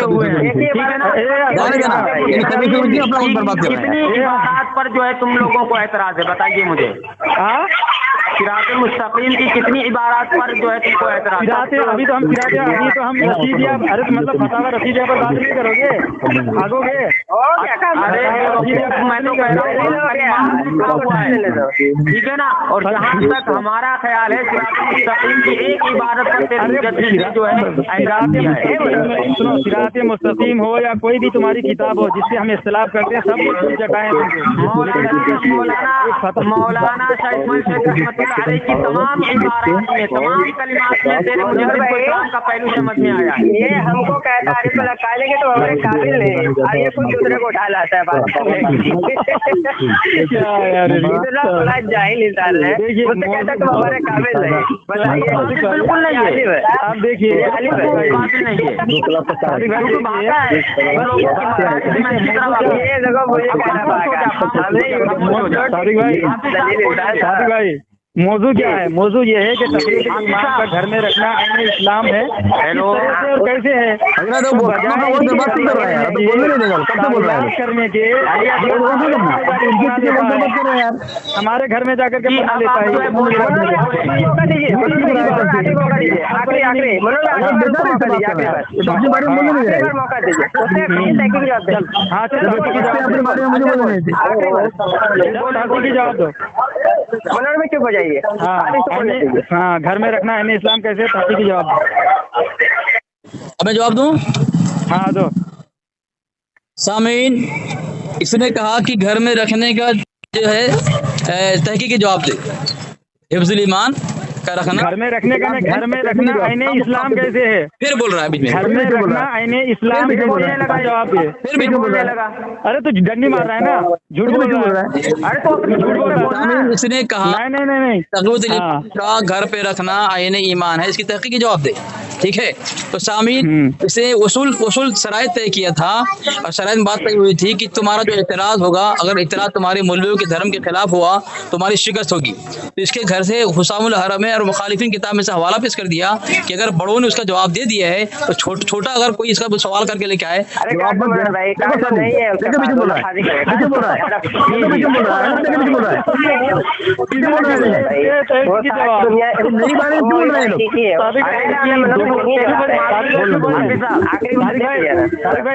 कितनी इबादत पर जो है तुम लोगों को एतराज है बताइए मुझे। सिरात मुस्तकीम की कितनी इबारत पर जो है तुमको एतराज? अभी तो हम रसीदिया अरे मतलब फतावा रसीदिया पर बात नहीं करोगे भागोगे? अरे मैं तो कह रहा हूँ ठीक है ना। और जहाँ तक हमारा ख्याल है सिरात मुस्तकीम की एक इबारत पर जो है सुनो सिरात मुस्तकीम हो या कोई भी तुम्हारी किताब हो जिससे हम इख्तिलाफ करते हैं सब कुछ जगह मौलाना की तमाम इबारत में तमाम कलिमात में तेरे मुझे का पहलू समझ में आया है। ये हमको कहता है लेंगे तो हमारे काबिल नहीं और ये खुद दूसरे को उठा लाता है बात करने बड़ा जाहिल इंसान है कहता तुम हमारे काबिल नहीं बताइए बिल्कुल नहीं है। आप देखिए भाई मौजू क्या है? मौजू ये है कि तकरीर ईमान का घर में रखना आईने इस्लाम है। हेलो और कैसे है करने के हमारे घर में जाकर के बना लेता है। हाँ जवाब दो में क्यों बजाइए? हाँ घर में रखना है इस्लाम कैसे ताकि की जवाब अब मैं जवाब दूं? हाँ दो। सामीन इसने कहा कि घर में रखने का जो है तहकीकी जवाब दे हिफ्जुल ईमान का रखना घर में रखने का घर में रखना आईने इस्लाम कैसे है? फिर बोल रहा है बीच में घर में रखना आईने इस्लाम बोलने लगा जवाब दे फिर बीच में बोलने लगा। अरे तो डंडी मार रहा है ना झूठ बोल रहा है। अरे तो झूठ बोल रहा है। इसने कहा नहीं का घर पे रखना आईने ईमान है इसकी तहकीकी जवाब दे ठीक है। तो सामीन इसे उसूल शराइत तय किया था और शराइत में बात तय हुई थी कि तुम्हारा जो इतराज होगा अगर इतराज तुम्हारे मौलवियों के धर्म के खिलाफ हुआ तुम्हारी शिकस्त होगी। तो इसके घर से हुसामुल हरम और मुखालिफिन किताब में से हवाला पेश कर दिया कि अगर बड़ों ने उसका जवाब दे दिया है तो छोटा अगर कोई इसका सवाल करके लेके आए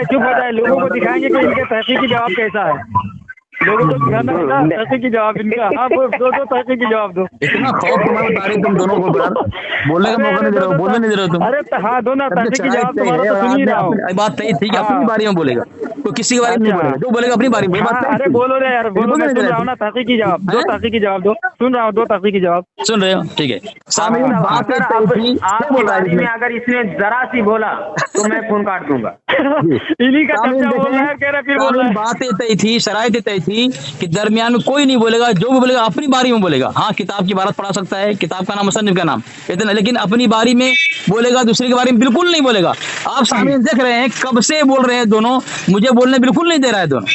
चुप हो जाए लोगों को दिखाएंगे कि इनके तहकीकी जवाब कैसा है। लोगों को दिखाना होगा तहकीकी जवाब इनका। हाँ दो तहकीकी जवाब दो। इतना खौफ तुम्हारे तारीफ तुम दोनों को बोलने का मौका नहीं दे रहे हो बोलने नहीं दे रहे हो तुम। अरे हाँ दो ना तहकीकी जवाब तुम्हारा तो सुन ही रहा हूँ। बात सही थी कि अपनी बारी में बोलेगा तो किसी की बारी में नहीं बोलेगा जो बोलेगा अपनी बारी में। अरे बोलो रे यार बोलो मैं सुन रहा हूँ ना तहकीकी जवाब दो तहकीकी जवाब दो सुन रहा हूँ दो तहकीकी जवाब सुन रहे हो ठीक है। में अगर इसने जरा सी बोला तो मैं फोन काट दूंगा। इन्हीं का बोल रहा है कह रहा फिर बोल रहा है। बातें तय थी शराइत तय थी कि दरमियान में कोई नहीं बोलेगा जो भी बोलेगा अपनी बारी में बोलेगा। हाँ किताब की इबारत पढ़ा सकता है किताब का नाम मुसन्निफ का नाम इतना लेकिन अपनी बारी में बोलेगा दूसरे के बारे में बिल्कुल नहीं बोलेगा। आप सामने देख रहे हैं कब से बोल रहे हैं दोनों मुझे बोलने बिल्कुल नहीं दे रहा है दोनों।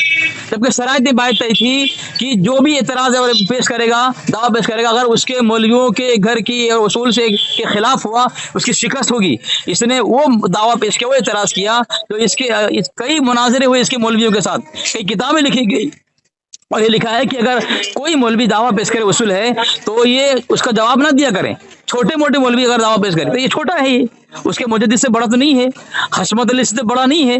जबकि शराइत बात तय थी कि जो भी एतराज पेश करेगा दावा पेश करेगा अगर उसके मौलवियों के घर की उसूल से के खिलाफ हुआ उसकी शिकस्त होगी। इसने वो दावा पेश किया वो एतराज किया तो इसके कई मुनाजरे हुए इसके मौलवियों के साथ कई किताबें लिखी गई और ये लिखा है कि अगर कोई मौलवी दावा पेश करे उसूल है तो ये उसका जवाब ना दिया करें। छोटे मोटे मौलवी अगर दावा पेश करें तो ये छोटा है ये उसके मुजद्दिद से बड़ा तो नहीं है, हशमत अली से तो बड़ा नहीं है,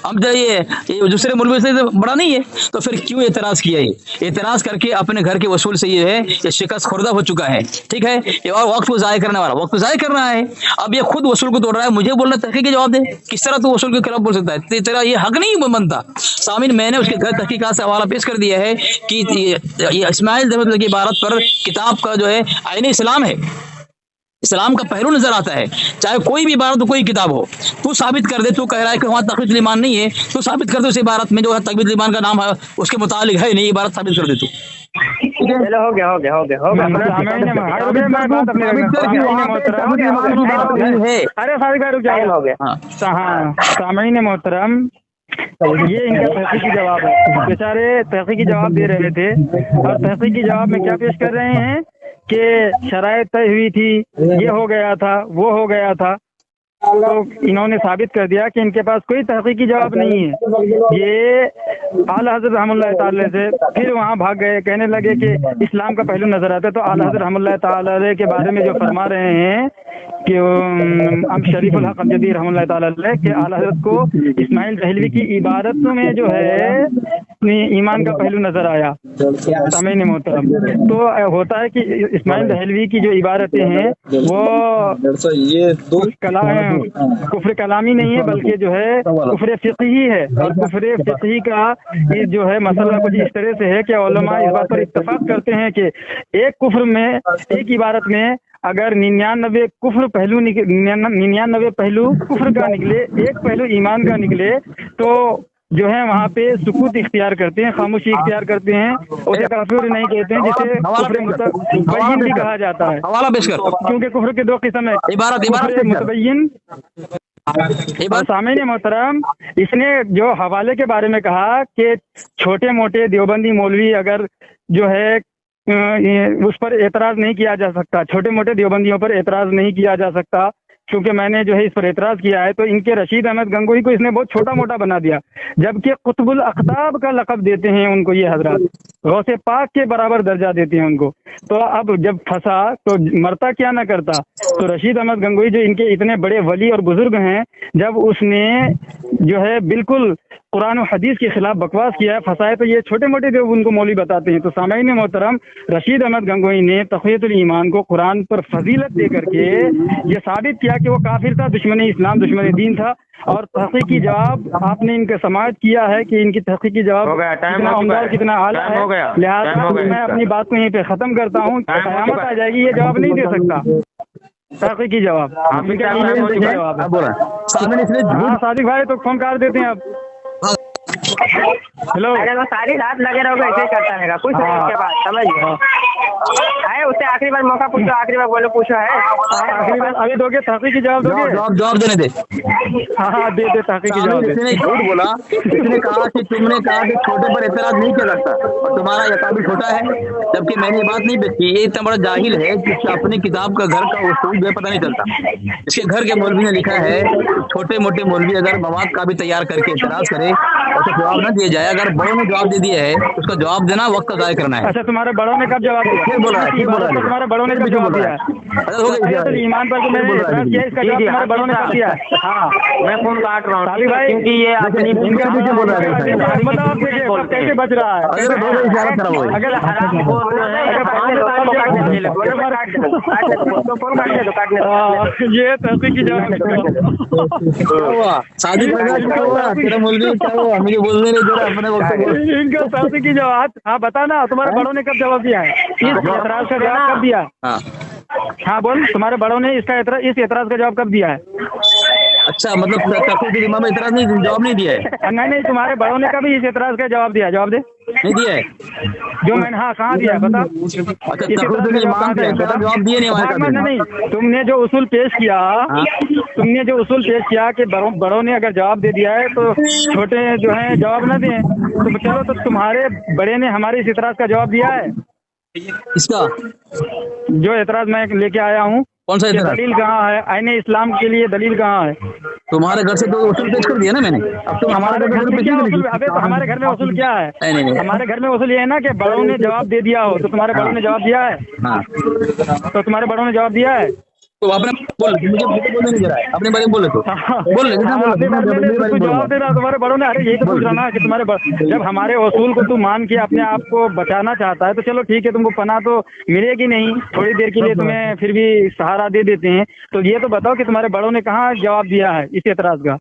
अब ये दूसरे मौलवी से तो बड़ा नहीं है, तो फिर क्यों एतराज किया? ये एतराज करके अपने घर के वसूल से ये है ये शिकस्त खुर्दा हो चुका है, ठीक है, और वक्त को ज़ाय करने वाला, वक्त को ज़ाय करना है। अब ये खुद वसूल को तोड़ रहा है, मुझे बोलना तहकीक के जवाब दे, किस तरह तू वसूल के खिलाफ बोल सकता है? तेरा ये हक नहीं बनता। सामिन, मैंने उसके घर तहकीकात से हवाला पेश कर दिया है कि ये इस्माइल की इबारत पर किताब का जो है आईन इस्लाम है, इस्लाम का पहलू नजर आता है, चाहे कोई भी इबारत हो, कोई किताब हो। तू साबित कर दे, तू कह रहा है कि वहाँ तकबीरुल ईमान नहीं है, तू साबित कर दे उस इबारत में जो है तकबीरुल ईमान का नाम है उसके मुतालिक है नहीं, इबारत साबित कर दे तू। चलो हो गया। अरे सादिक भाई रुक जाओ, हो गया। सामीन मोहतरम, ये इनका तहकीकी जवाब है, बेचारे तहकीकी जवाब दे रहे थे, और तहकीकी जवाब में क्या पेश कर रहे हैं कि शराइत तय हुई थी, ये हो गया था, वो हो गया था, तो इन्होंने साबित कर दिया कि इनके पास कोई तहकीकी जवाब नहीं है। ये आला हज़रत रहमतुल्लाह ताला से फिर वहाँ भाग गए, कहने लगे कि इस्लाम का पहलू नजर आता है, तो आला हज़रत रहमतुल्लाह ताला के बारे में जो फरमा रहे हैं कि हम शरीफुल हक अमजदी रहमतुल्लाह ताला के आला हज़रत को इस्माइल दहलवी की इबारतों में जो है ईमान का पहलू नजर आया। सामीन मोहतरम, तो होता है कि इस्माइल दहलवी की जो इबारतें हैं वो ये दो कुफ्र कलामी नहीं है, बल्कि जो है कुफ्र फिक़ही है, और कुफ्र फिक़ही का जो है मसला कुछ इस तरह से है कि उलमा इस बात पर इत्तेफाक करते हैं कि एक कुफ्र में, एक इबारत में अगर 99 कुफ्र पहलू 99 पहलू कुफ्र का निकले, एक पहलू ईमान का निकले, तो जो है वहाँ पे सुकूत इख्तियार करते हैं, खामोशी इख्तियार करते हैं, उसे काफिर नहीं कहते हैं, जिसे कुफ्र मुतबय्यिन भी कहा जाता है। हवाला पेश कर, क्योंकि कुफ्र के दो किस्म है, कुफ्र मुतबय्यिन। सामीन मोहतरम, इसने जो हवाले के बारे में कहा कि छोटे मोटे देवबंदी मौलवी अगर जो है उस पर एतराज नहीं किया जा सकता, छोटे मोटे देवबंदियों पर एतराज नहीं किया जा सकता, क्योंकि मैंने जो है इस पर एतराज किया है, तो इनके रशीद अहमद गंगोही को इसने बहुत छोटा मोटा बना दिया, जबकि कुतुबुल अख्ताब का लक़ब देते हैं उनको ये हजरत, गौसे पाक के बराबर दर्जा देते हैं उनको। तो अब जब फंसा तो मरता क्या ना करता। तो रशीद अहमद गंगोही जो इनके इतने बड़े वली और बुजुर्ग हैं, जब उसने जो है बिल्कुल कुरान और हदीस के खिलाफ बकवास किया है, फंसाए, तो ये छोटे मोटे जो उनको मौलवी बताते हैं। तो सामीन मोहतरम, रशीद अहमद गंगोही ने तक़वियतुल ईमान को कुरान पर फजीलत दे करके ये साबित किया कि वो काफिर था, दुश्मन इस्लाम, दुश्मन दीन था, और तहकीकी जवाब आपने इनका समाज किया है कि इनकी तहकीकी जवाब कितना उम्दा, कितना आला है। लिहाजा मैं अपनी बात को यहीं पे खत्म करता हूँ, क़यामत आ जाएगी ये जवाब नहीं दे सकता तहकीकी जवाब। सादिक भाई तो फोन कर देते हैं अब। हेलो, अरे वो सारी रात लगे रहोगे ऐसे ही करता रहेगा, कुछ नहीं उसके बाद, समझ है। उससे आखिरी बार मौका पूछो, आखिरी बार बोलो, पूछो है आखिरी बार अभी दोगे, तहकीकी जवाब दोगे? जवाब देने दे। हाँ दे तहकीकी जवाब। इसने झूठ बोला, इसने कहा कि तुमने कहा कि छोटे पर एतराज नहीं किया जाता और तुम्हारा यह काबिल छोटा है, जबकि मैंने ये बात नहीं देखी। ये इतना बड़ा जाहिल है कि अपनी किताब का घर का उसूल जो पता नहीं चलता। इसके घर के मौलवी ने लिखा है छोटे मोटे मौलवी अगर मवाद का भी तैयार करके एतराज करे तो जवाब न दिया जाए, अगर बड़ों ने जवाब दे दिया है उसका जवाब देना, वक्त का ज़ाया करना है। अच्छा, तुम्हारे बड़ों ने कब जवाब दिया? तुम्हारे बड़ों ने कब जवाब दिया? ईमान पर मैंने एतराज किया, इसका जवाब तुम्हारे बड़ों ने कब दिया? हाँ, मैं फोन काट रहा हूँ भाई, क्योंकि ये अपनी इनका पीछे बोल रहा है, कैसे बच रहा है? अगर ये तहकीकी जवाब इनका तहकीकी जवाब। हाँ बता ना, तुम्हारे बड़ों ने कब जवाब दिया है? इस एतराज का जवाब कब दिया? हाँ बोल, तुम्हारे बड़ों ने इस एतराज का जवाब कब दिया है? अच्छा, मतलब तहकीकी इमाम में एतराज नहीं, जवाब नहीं दिया है? नहीं, तुम्हारे बड़ों ने कभी इस एतराज का जवाब दिया? जवाब दे। नहीं दिया है जो मैंने, हाँ कहाँ दिया है बता? जवाब दिए नहीं, तुमने जो उसूल पेश किया कि बड़ों ने अगर जवाब दे दिया है तो छोटे जो हैं जवाब न दें, तो चलो, तो तुम्हारे बड़े ने हमारे इस एतराज का जवाब दिया है? इसका जो एतराज मैं लेके आया हूँ, कौन सा एतराज? दलील कहाँ है? आईने इस्लाम के लिए दलील कहाँ है? तुम्हारे घर से तो उसूल पेश कर दिया ना मैंने। अब तुम हमारे घर में क्या उसूल? अबे तो हमारे घर में उसूल क्या है? नहीं, हमारे घर में उसूल ये है ना कि बड़ों ने जवाब दे दिया हो, तो तुम्हारे बड़ों ने जवाब दिया है? हाँ, तो तुम्हारे बड़ों ने जवाब दिया है? तो अपने बोल, मुझे बोलने नहीं दे रहा है, अपने बारे में बोले तो बोल जवाब दे रहा तुम्हारे बड़ों ने। अरे यही तो पूछ रहा ना कि तुम्हारे जब हमारे उसूल को तू मान के अपने आप को बचाना चाहता है तो चलो ठीक है, तुमको पनाह तो मिलेगी नहीं, थोड़ी देर के लिए तुम्हें फिर भी सहारा दे देते हैं। तो ये तो बताओ कि तुम्हारे बड़ों ने कहाँ जवाब दिया है इस एतराज का?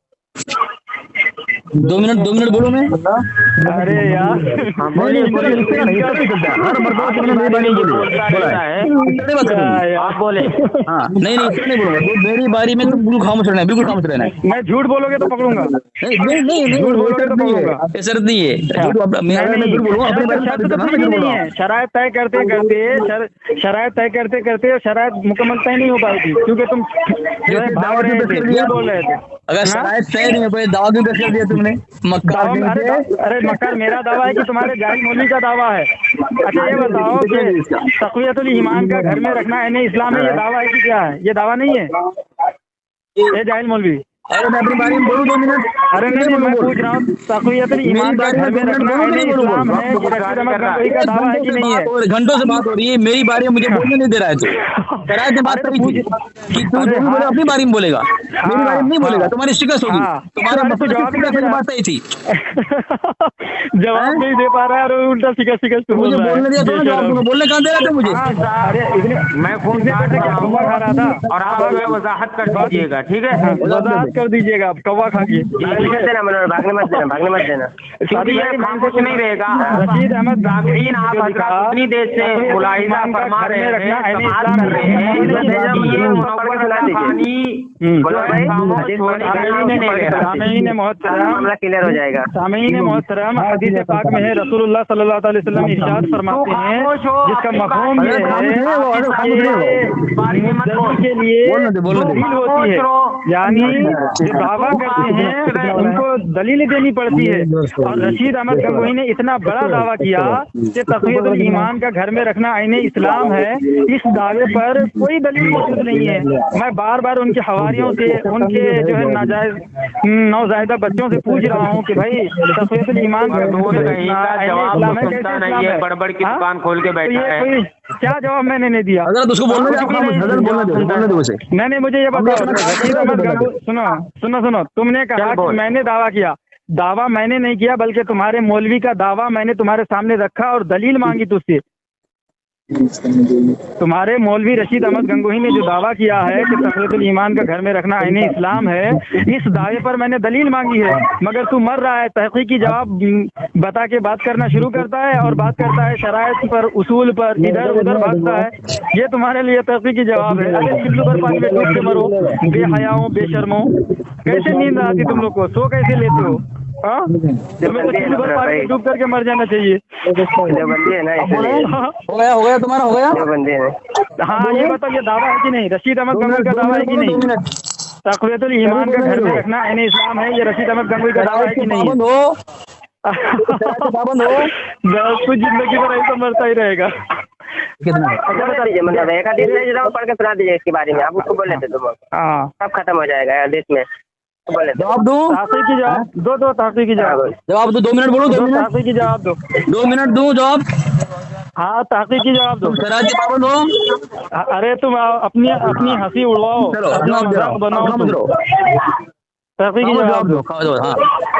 2 मिनट बोलो मैं। अरे यार आप बोले नहीं बोलूंगा, मेरी बारी में तुम बिल्कुल खामोश रहना है, बिल्कुल खामोश रहना है। मैं झूठ बोलोगे तो पकड़ूंगा। नहीं झूठ बोलोगे तो पकड़ूंगा, शर्त नहीं है। नहीं है। शरायत तय करते करते शरायत मुकम्मल तय नहीं हो पाई थी क्योंकि तुम जो है भाग रहे थे, बोल रहे थे। अगर शरायत तय नहीं हो पाई, दावा क्यों कर दिया तुमने? अरे मक्कार मेरा दावा है कि तुम्हारे जाहिल मौलवी का दावा है। अच्छा ये बताओ कि तक़वियतुल ईमान का घर में रखना है इस्लाम में, ये दावा है कि क्या है? ये दावा नहीं है ये जाहिल मौलवी। अरे मैं अपनी बारे में बोलूं 2 मिनट? अरे नहीं मैं पूछ रहा हूँ तक़वियतुल ईमान का घर में रखना है इस्लाम है, का दावा है कि नहीं है? घंटों से बात हो रही है, मेरी बारी में मुझे बोलने नहीं दे रहा है। तो शरायत में बात करी थी कि तू अपनी बारी में बोलेगा, मेरी बारी में नहीं बोलेगा, तुम्हारी शिकस्त होगी। तुम्हारे बात सही थी, जवाब नहीं दे पा रहा है और उल्टा शिकस्त मुझे बोलने दिया तो बोलने कहाँ दे रहा था मुझे? अरे मैं फोन खा रहा था और आप वजाहत कर दीजिएगा, ठीक है? वजाहत कर दीजिएगा, आप कौवा खा के भागने मत देना। कुछ नहीं रहेगा। रशीद अहमद सामीन आप हज़रात अपनी देश से मुलाहिजा फरमा रहे हैं, सामीन मोहतरम हदीस पाक में है, रसूलुल्लाह सल्लल्लाहु अलैहि वसल्लम इरशाद फरमाते हैं जिसका मफ़हूम ये है के लिए दलील होती है, यानी जो दावा करते हैं उनको दलील देनी पड़ती है। और रशीद अहमद गंगोही ने इतना बड़ा दावा किया कि तक़वियतुल ईमान का घर में रखना आईने इस्लाम है, इस दावे पर कोई दलील मौजूद नहीं है। मैं बार बार उनके हवारियों से, उनके जो है नाजायज नौज़ायदा बच्चों से पूछ रहा हूँ कि भाई तक़वियतुल ईमान बड़बड़ की दुकान खोल के बैठा है, क्या जवाब मैंने नहीं दिया? अगर उसको बोलने दो उसे। नहीं मुझे ये बताओ, सुनो तुमने कहा कि मैंने दावा किया। दावा मैंने नहीं किया बल्कि तुम्हारे मौलवी का दावा मैंने तुम्हारे सामने रखा और दलील मांगी तुझसे। तुम्हारे मौलवी रशीद अहमद गंगोही ने जो दावा किया है कि तक़वियतुल ईमान का घर में रखना आईने इस्लाम है, इस दावे पर मैंने दलील मांगी है, मगर तू मर रहा है, तहक़ीक़ी जवाब बता के बात करना शुरू करता है और बात करता है शरायत पर, उसूल पर, इधर उधर भागता है। ये तुम्हारे लिए तहक़ीक़ी जवाब है? अरे पिल्लू पर पानी में डूब के मरो, बेहयाओं बेशर्मों, कैसे नींद आती तुम लोग को? सो कैसे लेते हो? हाँ तुम्हें तो पिल्लू पर पानी में डूब करके मर जाना चाहिए। हो गया तुम्हारा हो गया। हाँ ये बताओ ये दावा है कि नहीं? रशीद अहमद गंगोही का दावा है कि नहीं? तक़वियतुल ईमान का घर में रखना यानी इस्लाम है, ये रशीद अहमद गंगोही का दावा है कि नहीं? कुछ जिंदगी भर ऐसा मरता ही रहेगा। बता दीजिए, मतलब एक हदीस पढ़ के सुना दीजिए इसके बारे में। आप उसको बोल लेते तुम, हाँ सब खत्म हो जाएगा हदीस में। जवाब दो, तहक़ीक़ी जवाब दो, तहक़ीक़ी जवाब दो। 2 मिनट बोलो, 2 मिनट तहक़ीक़ी जवाब दो। 2 मिनट दो जवाब। हाँ तहक़ीक़ी जवाब दो। शरायत के पाबंद हो। अरे तुम अपनी हंसी उड़वाओ, बनाओ, तहक़ीक़ी जवाब दो। हाँ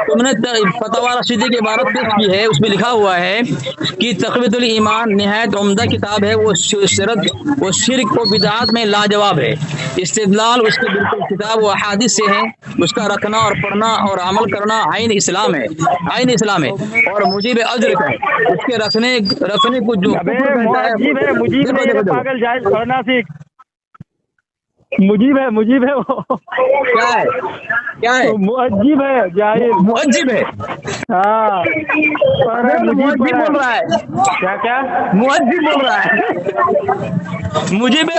तुमने फतवा रशीदी की इबारत पेश की है, उसमें लिखा हुआ है कि तक़वियतुल ईमान निहायत उम्दा किताब है, वो शिर्क व बिदअत में लाजवाब है। इस्तिदलाल उसके बिल्कुल किताब व अहादीस से है, उसका रखना और पढ़ना और अमल करना आइन इस्लाम है, आइन इस्लाम है और मुजीब अज्र है। उसके रखने को जो मुजीब पागल जाहिल पढ़ना सीख। मुजीब है वो। क्या है मुअज्जिब है, जाहिल मुअज्जिब है। हाँ मुअज्जिब बोल रहा है। क्या मुअज्जिब बोल रहा है, मुजीब है,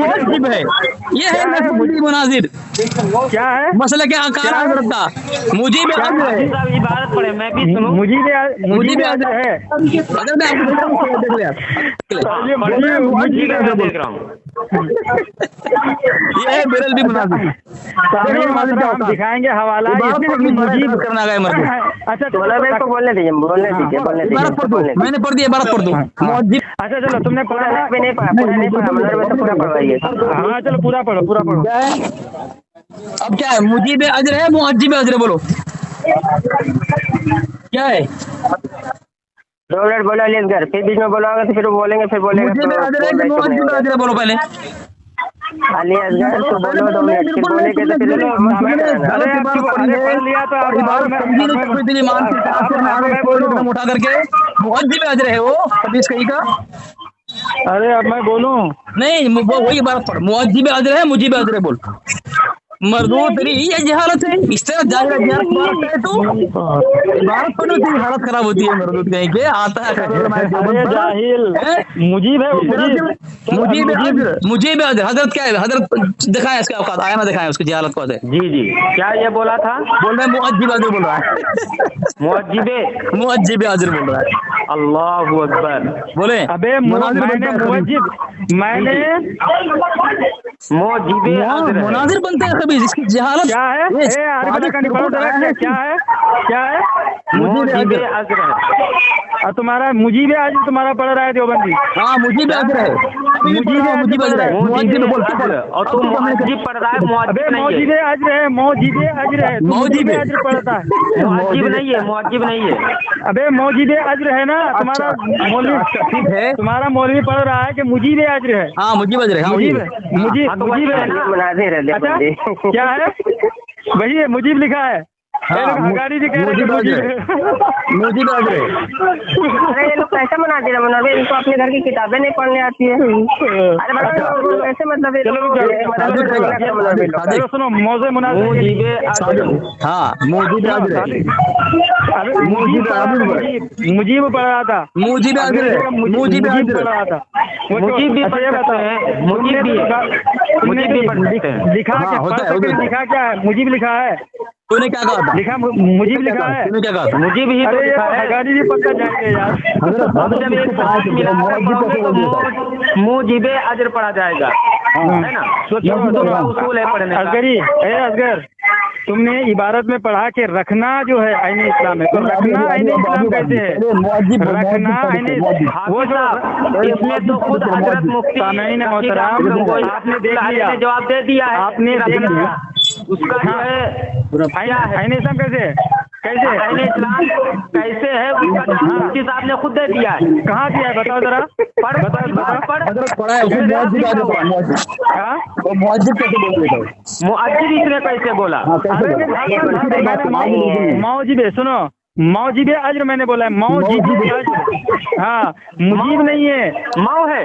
मुजीब है। ये है मुजीब मुनाजिर। क्या है मसला क्या आकार हजरत का? मुजीब अज्र है। इबारत पढ़े मैं भी सुनूं। मुजीब अज्र है। अगर मैं आपको देख लिया मुजीब अज्र देख रहा हूँ। ये है बिरल भी मुनाजिर। हम दिखाएंगे हवाला मुजीब करना गए मर्द। अच्छा को बोलने दीजिए मैंने पढ़ दिया, इबारत पढ़ दूं। मुअज्जिब। अच्छा चलो तुमने पढ़ा नहीं पढ़ा पूरा पढ़वाइए। हाँ चलो पूरा पढ़ो क्या है अब? क्या है? मुजीब अज्र है, मुअज्जिब अज्र? बोलो क्या है? 2 मिनट बोलो अली असगर, फिर बीच में बोलोगे तो फिर वो बोलेंगे, फिर बोलेगा मुजीब अज्र है कि मुअज्जिब अज्र? बोलो पहले अली असगर तो बोलो 2 मिनट, फिर बोलेंगे तो फिर उठा करके मुअज्जिब अज्र है वो हदीस कहीं का। अरे अब मैं बोलूं? नहीं वो वही बात पढ़। मुअज्जिब अज्र है, मुजीब अज्र है। बोल मर्दूद तेरी ये जहालत है। इस तरह जाहिर है तो इबारत पढ़ो तेरी हालत खराब होती है। मर्दूद कहीं के आता है जाहिल मुजीब है। मुजीब अज्र हजरत क्या है? हजरत दिखाए इसका औकात, आया ना दिखाए उसकी जहालत को है। जी जी क्या ये बोला था? बोल रहे मुअज्जिब अज्र बोल रहा है। मुअज्जिब अज्र बोल रहा है। अल्लाह अकबर। बोले अबे मैंने मुनाजिर बनते हैं कभी? इसकी जहालत क्या है? क्या है? मुजीब अज्र है। और तुम्हारा मुजीब अज्र तुम्हारा पढ़ रहा है देवबंदी। हाँ मुजीब अज्र है। मुजीब अज्र है। मुअज्जिब बोल और तुम मुअज्जिब पढ़ रहा है। मौजिब अज्र है। मौजिब अज्र है। मौजिब अज्र पढ़ता है। मुअज्जिब नहीं है। अबे मौजिब अज्र है ना तुम्हारा मौलवी। ठीक है तुम्हारा मौलवी पढ़ रहा है कि मुजीब अज्र है। हाँ मुजीब अज्र है। मुजीब है ना। अच्छा क्या है? वही है मुजीब लिखा है। गाड़ी जी कह रहे मुजीब अज्र है। अरे ये लोग कैसे मनाते हैं? इनको अपने घर की किताबें नहीं पढ़ने आती है। अरे कैसे मतलब? चलो सुनो मौज़े मुनाज़िर। हाँ मुजीब अज्र है। मुजीब पढ़ रहा था। मुजीब अज्र है। मुजीब पढ़ रहा था। मुजीब भी पढ़ सकते हैं। मुजीब भी पढ़ सकते हैं। लिखा क्या है? मुजीब लिखा है। तूने क्या कहा था? लिखा मुजीब लिखा है। तूने क्या कहा था? मुजीब ही तो लिखा है। गाड़ी भी पक्का जाएंगे यार। जब एक साथ मिलाकर पढ़ोगे तो मुजीब अज्र पढ़ा जाएगा, है ना? उसूल है पढ़ने का। असगर तुमने इबारत में पढ़ा के रखना जो है आईन इस्लाम है। तो रखना आईन इस्लाम कैसे है? रखना आईन वो जो इसमें तो खुद हजरत मुफ्ती आपने देख लिया, जवाब दे दिया है। आपने देख लिया उसका जो है आईन इस्लाम कैसे है? आईन इस्लाम कैसे है मुफ्ती साहब ने खुद दे दिया है। कहाँ दिया है बताओ जरा। मुअज्जिब इसने कैसे बोला? मौजिब सुनो, मौजिब अज्र मैंने बोला है। मौजिब अज्र। हाँ मुजीब नहीं है, मऊ है।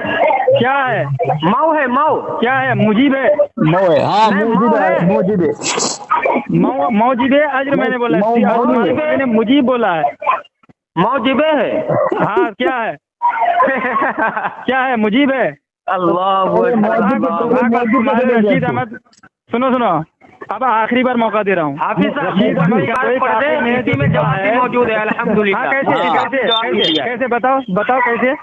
क्या है? मऊ है। मऊ क्या है? मुजीब है। मऊ है। हाँ मुजीब है। मौजिब अज्र मैंने बोला है। मैंने मुजीब बोला है। मौजिब है। हाँ क्या है? क्या है? मुजीब है। अल्लाह रशीद अहमद सुनो अब आखिरी बार मौका दे रहा हूँ। हाफिज साहब में जवाब मौजूद है अल्हम्दुलिल्लाह। कैसे बताओ कैसे?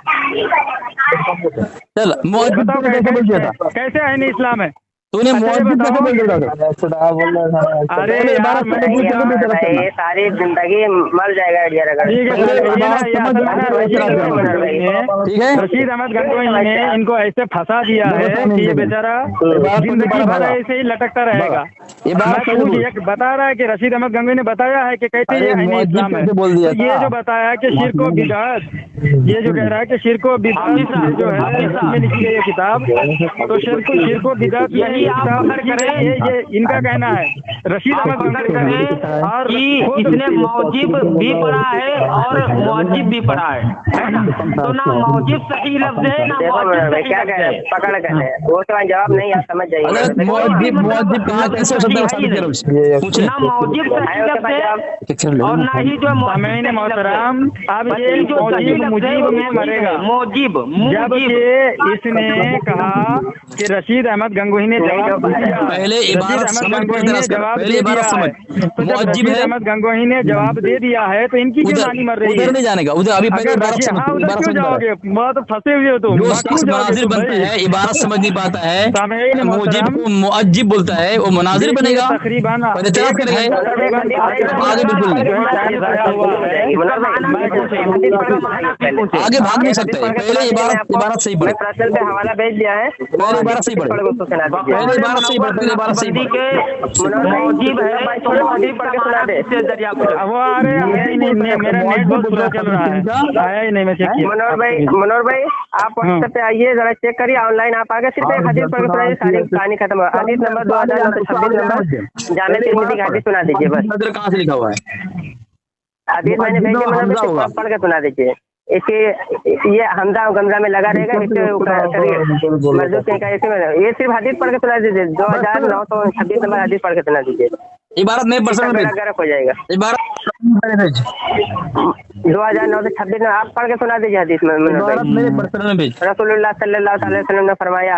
चल बताओ कैसे आईन इस्लाम है? तूने मुअज्जिब कैसे बोल दिया था? अरे ये सारी जिंदगी मर जाएगा। ठीक है रशीद अहमद गंगोई ने इनको ऐसे फंसा दिया है कि ये बेचारा जिंदगी भर ऐसे ही लटकता रहेगा। बता रहा है कि रशीद अहमद गंगोई ने बताया है कि कैसे ये आईन इस्लाम है। ये जो बताया कि शिर्क व बिदअत, ये जो कह रहा है कि शिर्क व बिदअत जो है इसमें लिखी गई है किताब, तो शिर्क व बिदअत ये इनका कहना है। रशीद अहमद और इसने मौजिब भी पढ़ा है और मुअज्जिब भी पढ़ा है ना? तो ना मौजिब सही लफ्ज है ना क्या कह रहे? पकड़ कर वो तो जवाब नहीं आप समझ जाइए। मुअज्जिब कहा कैसे ना मौजिब सही लफ्ज है और ना ही जो मोहतरम अब ये मुजीब में मरेगा। मौजिब जब इसने कहा कि रशीद अहमद गंगोही ने पहले इबारत समझ, पहले इबारत समझ। मुअज्जिब है, अहमद गंगोही ने जवाब दे दिया है तो इनकी क्यों मानी मर रही है? उधर नहीं जाने का, उधर अभी पहले इबारत समझ, इबारत समझ जाओगे, बहुत फंसे हुए हो तुम। जो शख्स मुनाजिर बनता है इबारत समझ नहीं पाता है, मुअज्जिब को मुअज्जिब बोलता है, वो मुनाजिर बनेगा, तकरीबन एतराज करेगा, आगे बिल्कुल नहीं, आगे भाग नहीं सकते। पहले इबारत सही पढ़े, प्रश्न पे हवाला भेज दिया है, पहले इबारत सही पढ़े, पहले इबारत सही पढ़े, फिर इबारत सही पढ़े। मुजीब है तो मुजीब पढ़ के सुना दे इससे दरिया को। वो अरे मेरा नेट बहुत स्लो चल रहा है, आया ही नहीं, मैं चेक किया। मनोहर भाई आप व्हाट्सएप पे आइए, जरा चेक करिए, ऑनलाइन आप आगे सिर्फ एक हदीस पढ़ के सुनाइए, सारी कहानी खत्म हो। हदीस नंबर 2926 नंबर जामे तिरमिज़ी का हदीस सुना दीजिए बस। नजर कहाँ से लिखा हुआ है? हदीस मैंने भेजी, मतलब पढ़ के सुना दीजिए। इसके ये हमजा और गमजा में लगा रहेगा, इसके मजदूर का इसी में ये सिर्फ हदीस पढ़ के सुना दीजिए। 2926 नंबर हदीस पढ़ के सुना दीजिए। इबारत में पर्सन में गर्क हो जाएगा। इबारत 2926 में आप पढ़ के सुना दीजिए हदीस में। पर्सन में भेज। रसूलुल्लाह सल्लल्लाहु अलैहि वसल्लम ने फरमाया,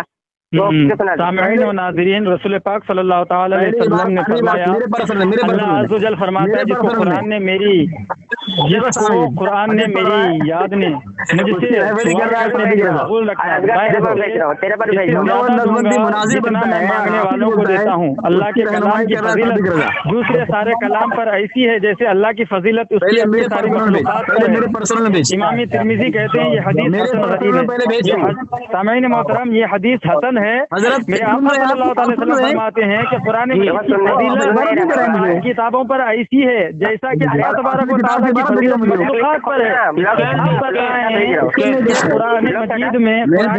सामईन व नाज़रीन, रसूल पाक सल्लल्लाहु ताला अलैहि वसल्लम ने फरमाया, अल्लाह अज़्ज़ व जल फरमाता है, जिसको कुरान ने मेरी याद ने मुझसे कबूल रखा है, जितना मैं मांगने वालों को देता हूँ। अल्लाह के कलाम की फजीलत दूसरे सारे कलाम पर ऐसी है जैसे अल्लाह की फजीलत उसकी अपनी सारी मखलूक़ात पर है। इमाम तिरमिज़ी कहते हैं ये हदीस सामईन मोहतरम, ये हदीस हसन है। मेरे आका सल्लल्लाहु अलैहि वसल्लम फरमाते हैं कि कुरान की किताबों पर ऐसी है जैसा कि अल्लाह तबारक व तआला की फजीलत मखलूक़ात पर है। कुरान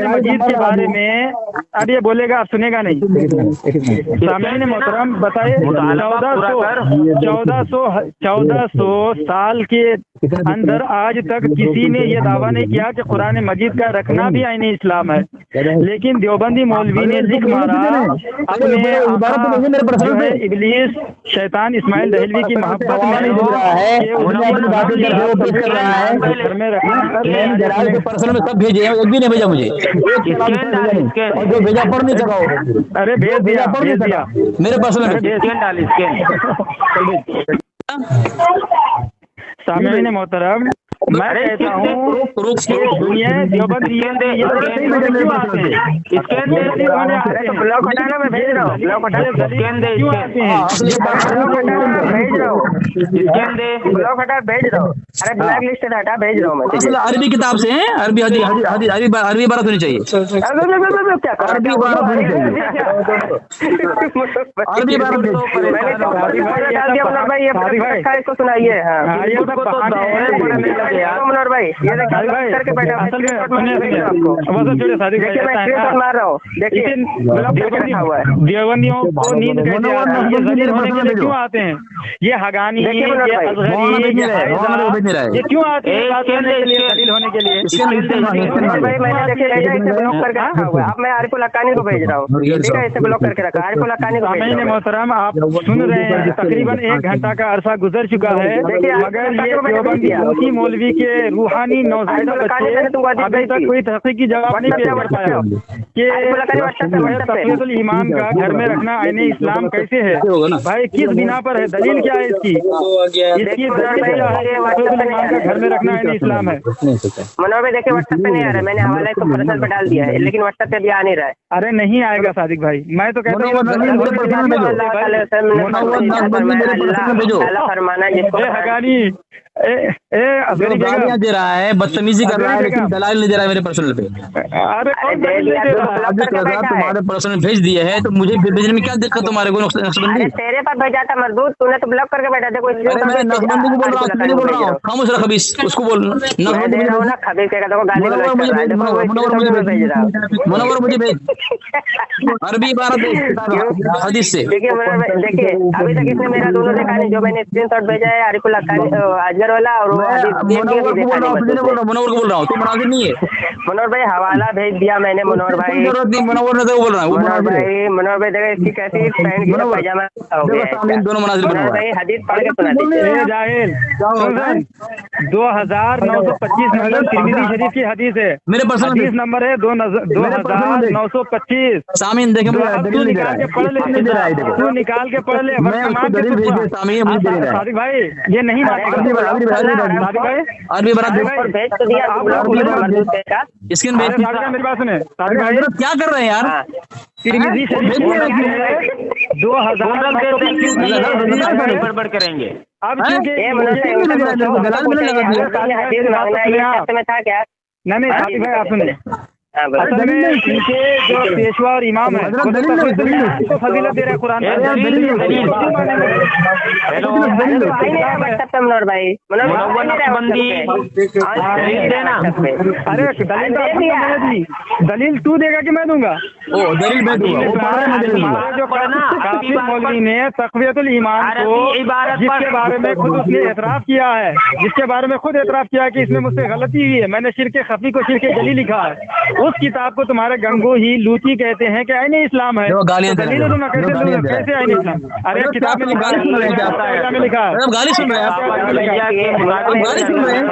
मजीद के बारे में अब ये बोलेगा, आप सुनेगा नहीं। सामईन मोहतरम बताइए, 1400 साल के अंदर आज तक किसी ने ये दावा नहीं किया कि कुरान मजीद का रखना भी आईन इस्लाम है, लेकिन देवबंदी मौलवी ने लिख मारा अपने जो है इब्लीस शैतान इस्माइल दहलवी की मोहब्बत में घर में रखना। पर्सन में सब भेजे, एक भी नहीं भेजा मुझे, और जो भेजा पढ़ नहीं सका। अरे भेज दिया मेरे पर्सन में सामईन मोहतरम, मैं कहता हूँ दुनिया देवबंद क्यों आते हैं? ब्लॉक हटाना मैं भेज रहा हूँ, ब्लॉक हटाने क्यों आते हैं? भेज रहा हूँ, ब्लॉक हटा भेज रहा हूँ। अरे ब्लैक लिस्ट हटा भेज रहा हूँ मैं। अरबी किताब से है, अरबी अरबी इबारत होनी चाहिए, क्या अरबी इबारत होनी चाहिए, अरबी इबारत इसको सुनाइए। मनोहर भाई ये करके बैठे मार रहा हूँ, देखिए देवबंदियों को नींद होने के लिए क्यों आते हैं? ये हगानी ये क्यों आते हैं? दलील होने के लिए। भाई मैंने ब्लॉक करके रखा हुआ है। अब मैं आरिफुल हक्कानी को भेज रहा हूँ, ठीक है, इसे ब्लॉक करके रखा। आरिफुल हक्कानी को सामईन मोहतरम, आप सुन रहे हैं, तकरीबन 1 घंटा का अरसा गुजर चुका है, मगर ये देवबंदी उसी मौलवी के रूहानी नौज़ायदा बच्चे अभी तक कोई तहकीकी जवाब नहीं पेश कर पाया कि तक़ियतुल ईमान का घर में रखना आईन इस्लाम कैसे है। भाई किस बिना पर है? दलील क्या है इसकी? दलील क्या है तक़ियतुल ईमान का घर में रखना आईन इस्लाम है? मनोहर भाई देखिए व्हाट्सएप पे नहीं आ रहा है, मैंने हवाला इसको पर्सनल पे डाल दिया है, लेकिन व्हाट्सएप पे भी आ नहीं रहा है। अरे नहीं आएगा सादिक भाई, मैं तो कहता हूँ फरमाना जिसको गालियां दे रहा है, बदतमीजी कर रहा है, लेकिन दलाल नहीं दे रहा है मेरे पर्सनल पे। तुम्हारे पर्सनल भेज दिए है तो मुझे भेजने में क्या दिक्कत तुम्हारे को? नक्शबंदी तेरे पास भेजा था मरदूद, तूने तो ब्लॉक करके बैठा था। मैं नक्शबंदी को बोल रहा हूँ, नहीं बोल रहा हूँ, खामोश रख खबीस, उसको बोल मुनव्वर मुझे भेज अरबी इबारत हदीस से। देखिए अभी तक इसने मेरा दोनों देखा नहीं, जो मैंने स्क्रीनशॉट भेजा है आरिफुल अजगर वाला और मुनव्वर को बोल रहा हूँ, तू मुनाजिर नहीं है। मनोहर भाई हवाला भेज दिया मैंने। मनोहर भाई मुनव्वर ने बोल रहा हूँ, मनोहर भाई देखा इसकी कैसी पैंट की पैजामा हो गया। दोनों मुनाजिर भाई हदीस पढ़ पढ़ के सुना दीजिए। जाहिल 2925 नंबर तिरमिज़ी शरीफ की हदीस है। मेरे पर्सनल हदीस नंबर है 2925। सामीन देखे मुझे तू दलील नहीं दे निकाल के रहा पढ़ ले, है। तू निकाल के पढ़ ले। मैं उसको दलील भेज दे, सामीन मुझे दे रहा है। सादिक भाई ये नहीं बात अरबी बना सादिक भाई अरबी बना दे। और भेज तो दिया आप लोग को नंबर दूसरे का। स्क्रीन भेज। सादिक भाई मेरी बात सुने। सादिक भाई हजरत क्या कर रहे हैं यार? हाँ तिरमिज़ी शरीफ की हदीस है 2925। गड़बड़ करेंगे। अब क्योंकि ये मुझे हदीस मांगना है, ये में था क्या? नहीं सादिक भाई आप सुनिए। हाँ बोलो। असल में इनके जो पेशवा और इमाम है हजरत दलील को फजीलत दे रहा है कुरान। हेलो भाई नहीं व्हाट्सएप पे मनोहर भाई अरे दलील तू देगा कि मैं दूंगा? ओ दलील मैं दूंगा, वो पढ़ रहा है, मैं दलील दूंगा। जो काफिर मौलवी ने तक़वियतुल ईमान को, जिसके बारे में खुद उसने एतराफ किया है, जिसके बारे में खुद एतराफ किया है कि इसमें मुझसे गलती हुई है, मैंने शिरके खफी को शिरके जली लिखा है, उस किताब को तुम्हारे गंगो ही लूची कहते हैं कि आईने इस्लाम है। गालियां दे दलील दूंगा कैसे आईने इस्लाम? अरे किताब में लिखा है, लिखा है। गाली सुन रहे हैं आप? गाली सुन रहे हैं?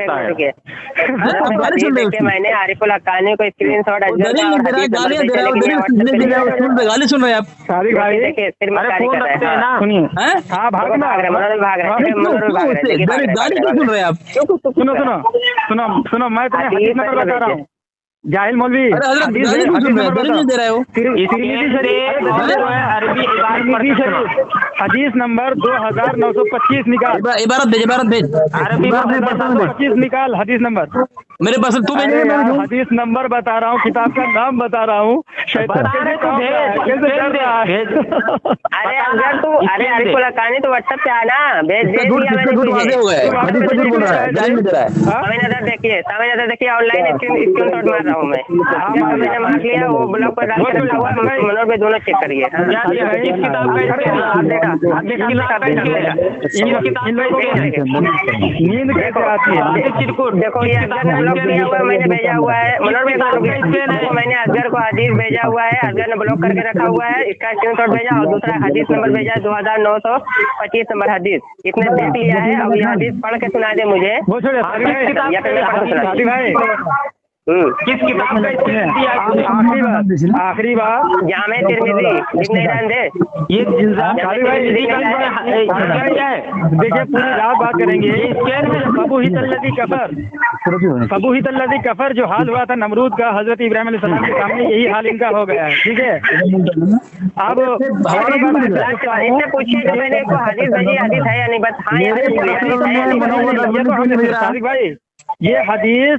गाली सुन रहे हैं? मैंने आरिफुल हक्कानी को स्क्रीनशॉट दलील नहीं दे रहा है, गालियां दे रहा है, दलील नहीं दे रहा है, सुन रहे, गाली सुन रहे हैं आप? सादिक भाई देखिए फिर मैं कार्य कर रहे हैं। सुनिए, हैं? हाँ भाग भाग रहे मनोहर भाग रहे हैं गाली क्यों सुन रहे हैं आप? सुनो मैं तुम्हें हदीस नंबर बता रहा हूँ। जाहिल मौलवी अरे हजरत गाली क्यों सुन रहे हैं? दलील नहीं दे रहा है वो। तिरमिज़ी शरीफ हदीस नंबर 2925 निकाल। इबारत भेज, इबारत भेज। 25 निकाल हदीस नंबर। मेरे पास तू भेज। हदीस नंबर बता रहा हूँ, किताब का नाम बता रहा हूँ। शैतान कैसे डर रहा है? अरे अगर तू अरे आरिफुल हक्कानी तो व्हाट्सएप पे आना भेज दिया मैंने देखिए ऑनलाइन स्क्रीनशॉट मार रहा हूँ मैं। मैंने मार लिया वो ब्लॉग पर मनोहर पे दोनों चेक करिए। नींद कैसे आती है? देखो ये ब्लॉग किया हुआ मैंने भेजा हुआ है मनोहर भाई, मैंने असगर को हदीस भेजा हुआ है, असगर ने ब्लॉक करके रखा हुआ है, इसका स्क्रीनशॉट भेजा और दूसरा हदीस नंबर भेजा है 2925 नंबर हदीस। इसने देख लिया है, अब ये हदीस पढ़ के सुना दे मुझे। किस किताब का आखिरी बात जामे तिरमिज़ी इब्ने रंदे ये देखिए पूरी रात बात करेंगे। फबूहित अल्लज़ी कफर जो हाल हुआ था नमरूद का हजरत इब्राहिम अलैहिस्सलाम के सामने, यही हाल इनका हो गया है। ठीक है, अब इससे पूछिए कि मैंने इसको हदीस भेजी, हदीस है या नहीं? बस हाँ या सादिक भाई ये हदीस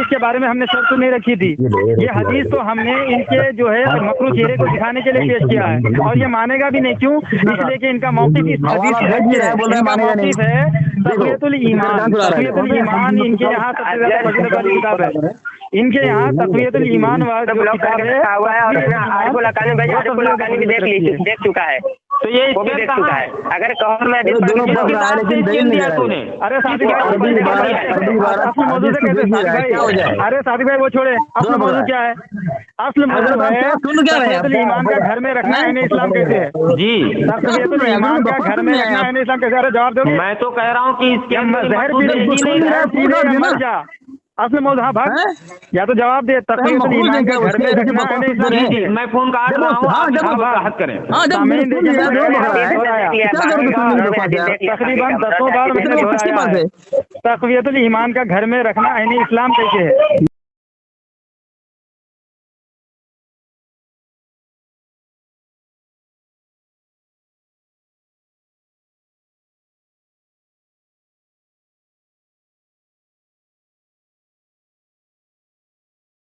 के बारे में हमने शर्त नहीं रखी थी। ये हदीस तो हमने इनके जो है मकरू चेहरे को दिखाने के लिए पेश किया है, और ये मानेगा भी नहीं। क्यों? इसलिए कि इनका मौक़िफ़ इस हदीस से मौक़िफ़ है तक़वियतुल ईमान। तक़वियतुल ईमान इनके यहाँ सबसे ज्यादा फजीलत वाली किताब है। इनके यहाँ तक़वियतुल ईमान वाला जो किताब है आरिफुल हक्कानी भेजा, आरिफुल हक्कानी भी देख चुका है, तो ये वो भी देख चुका है। अगर कहो मैं दोनों पढ़ रहा है लेकिन दलील नहीं दे रहा है। अरे सादिक भाई अरे सादिक भाई वो छोड़े, असल मौजूद क्या है? असल मौजूद है तक़वियतुल ईमान का घर में रखना है इस्लाम कैसे है जी? तक़वियतुल ईमान का घर में रखना है इस्लाम कैसे? अरे जवाब दो। मैं तो कह रहा हूँ कि इसके जहर पी असल मौजूद। हाँ भाग, या तो जवाब दे। तक़वियतुल ईमान का घर में रखना है इस्लाम। मैं फोन काट रहा हूँ, बात करें। तकरीबन 10 बार मैंने तक़वियतुल ईमान का घर में रखना है इस्लाम कैसे है?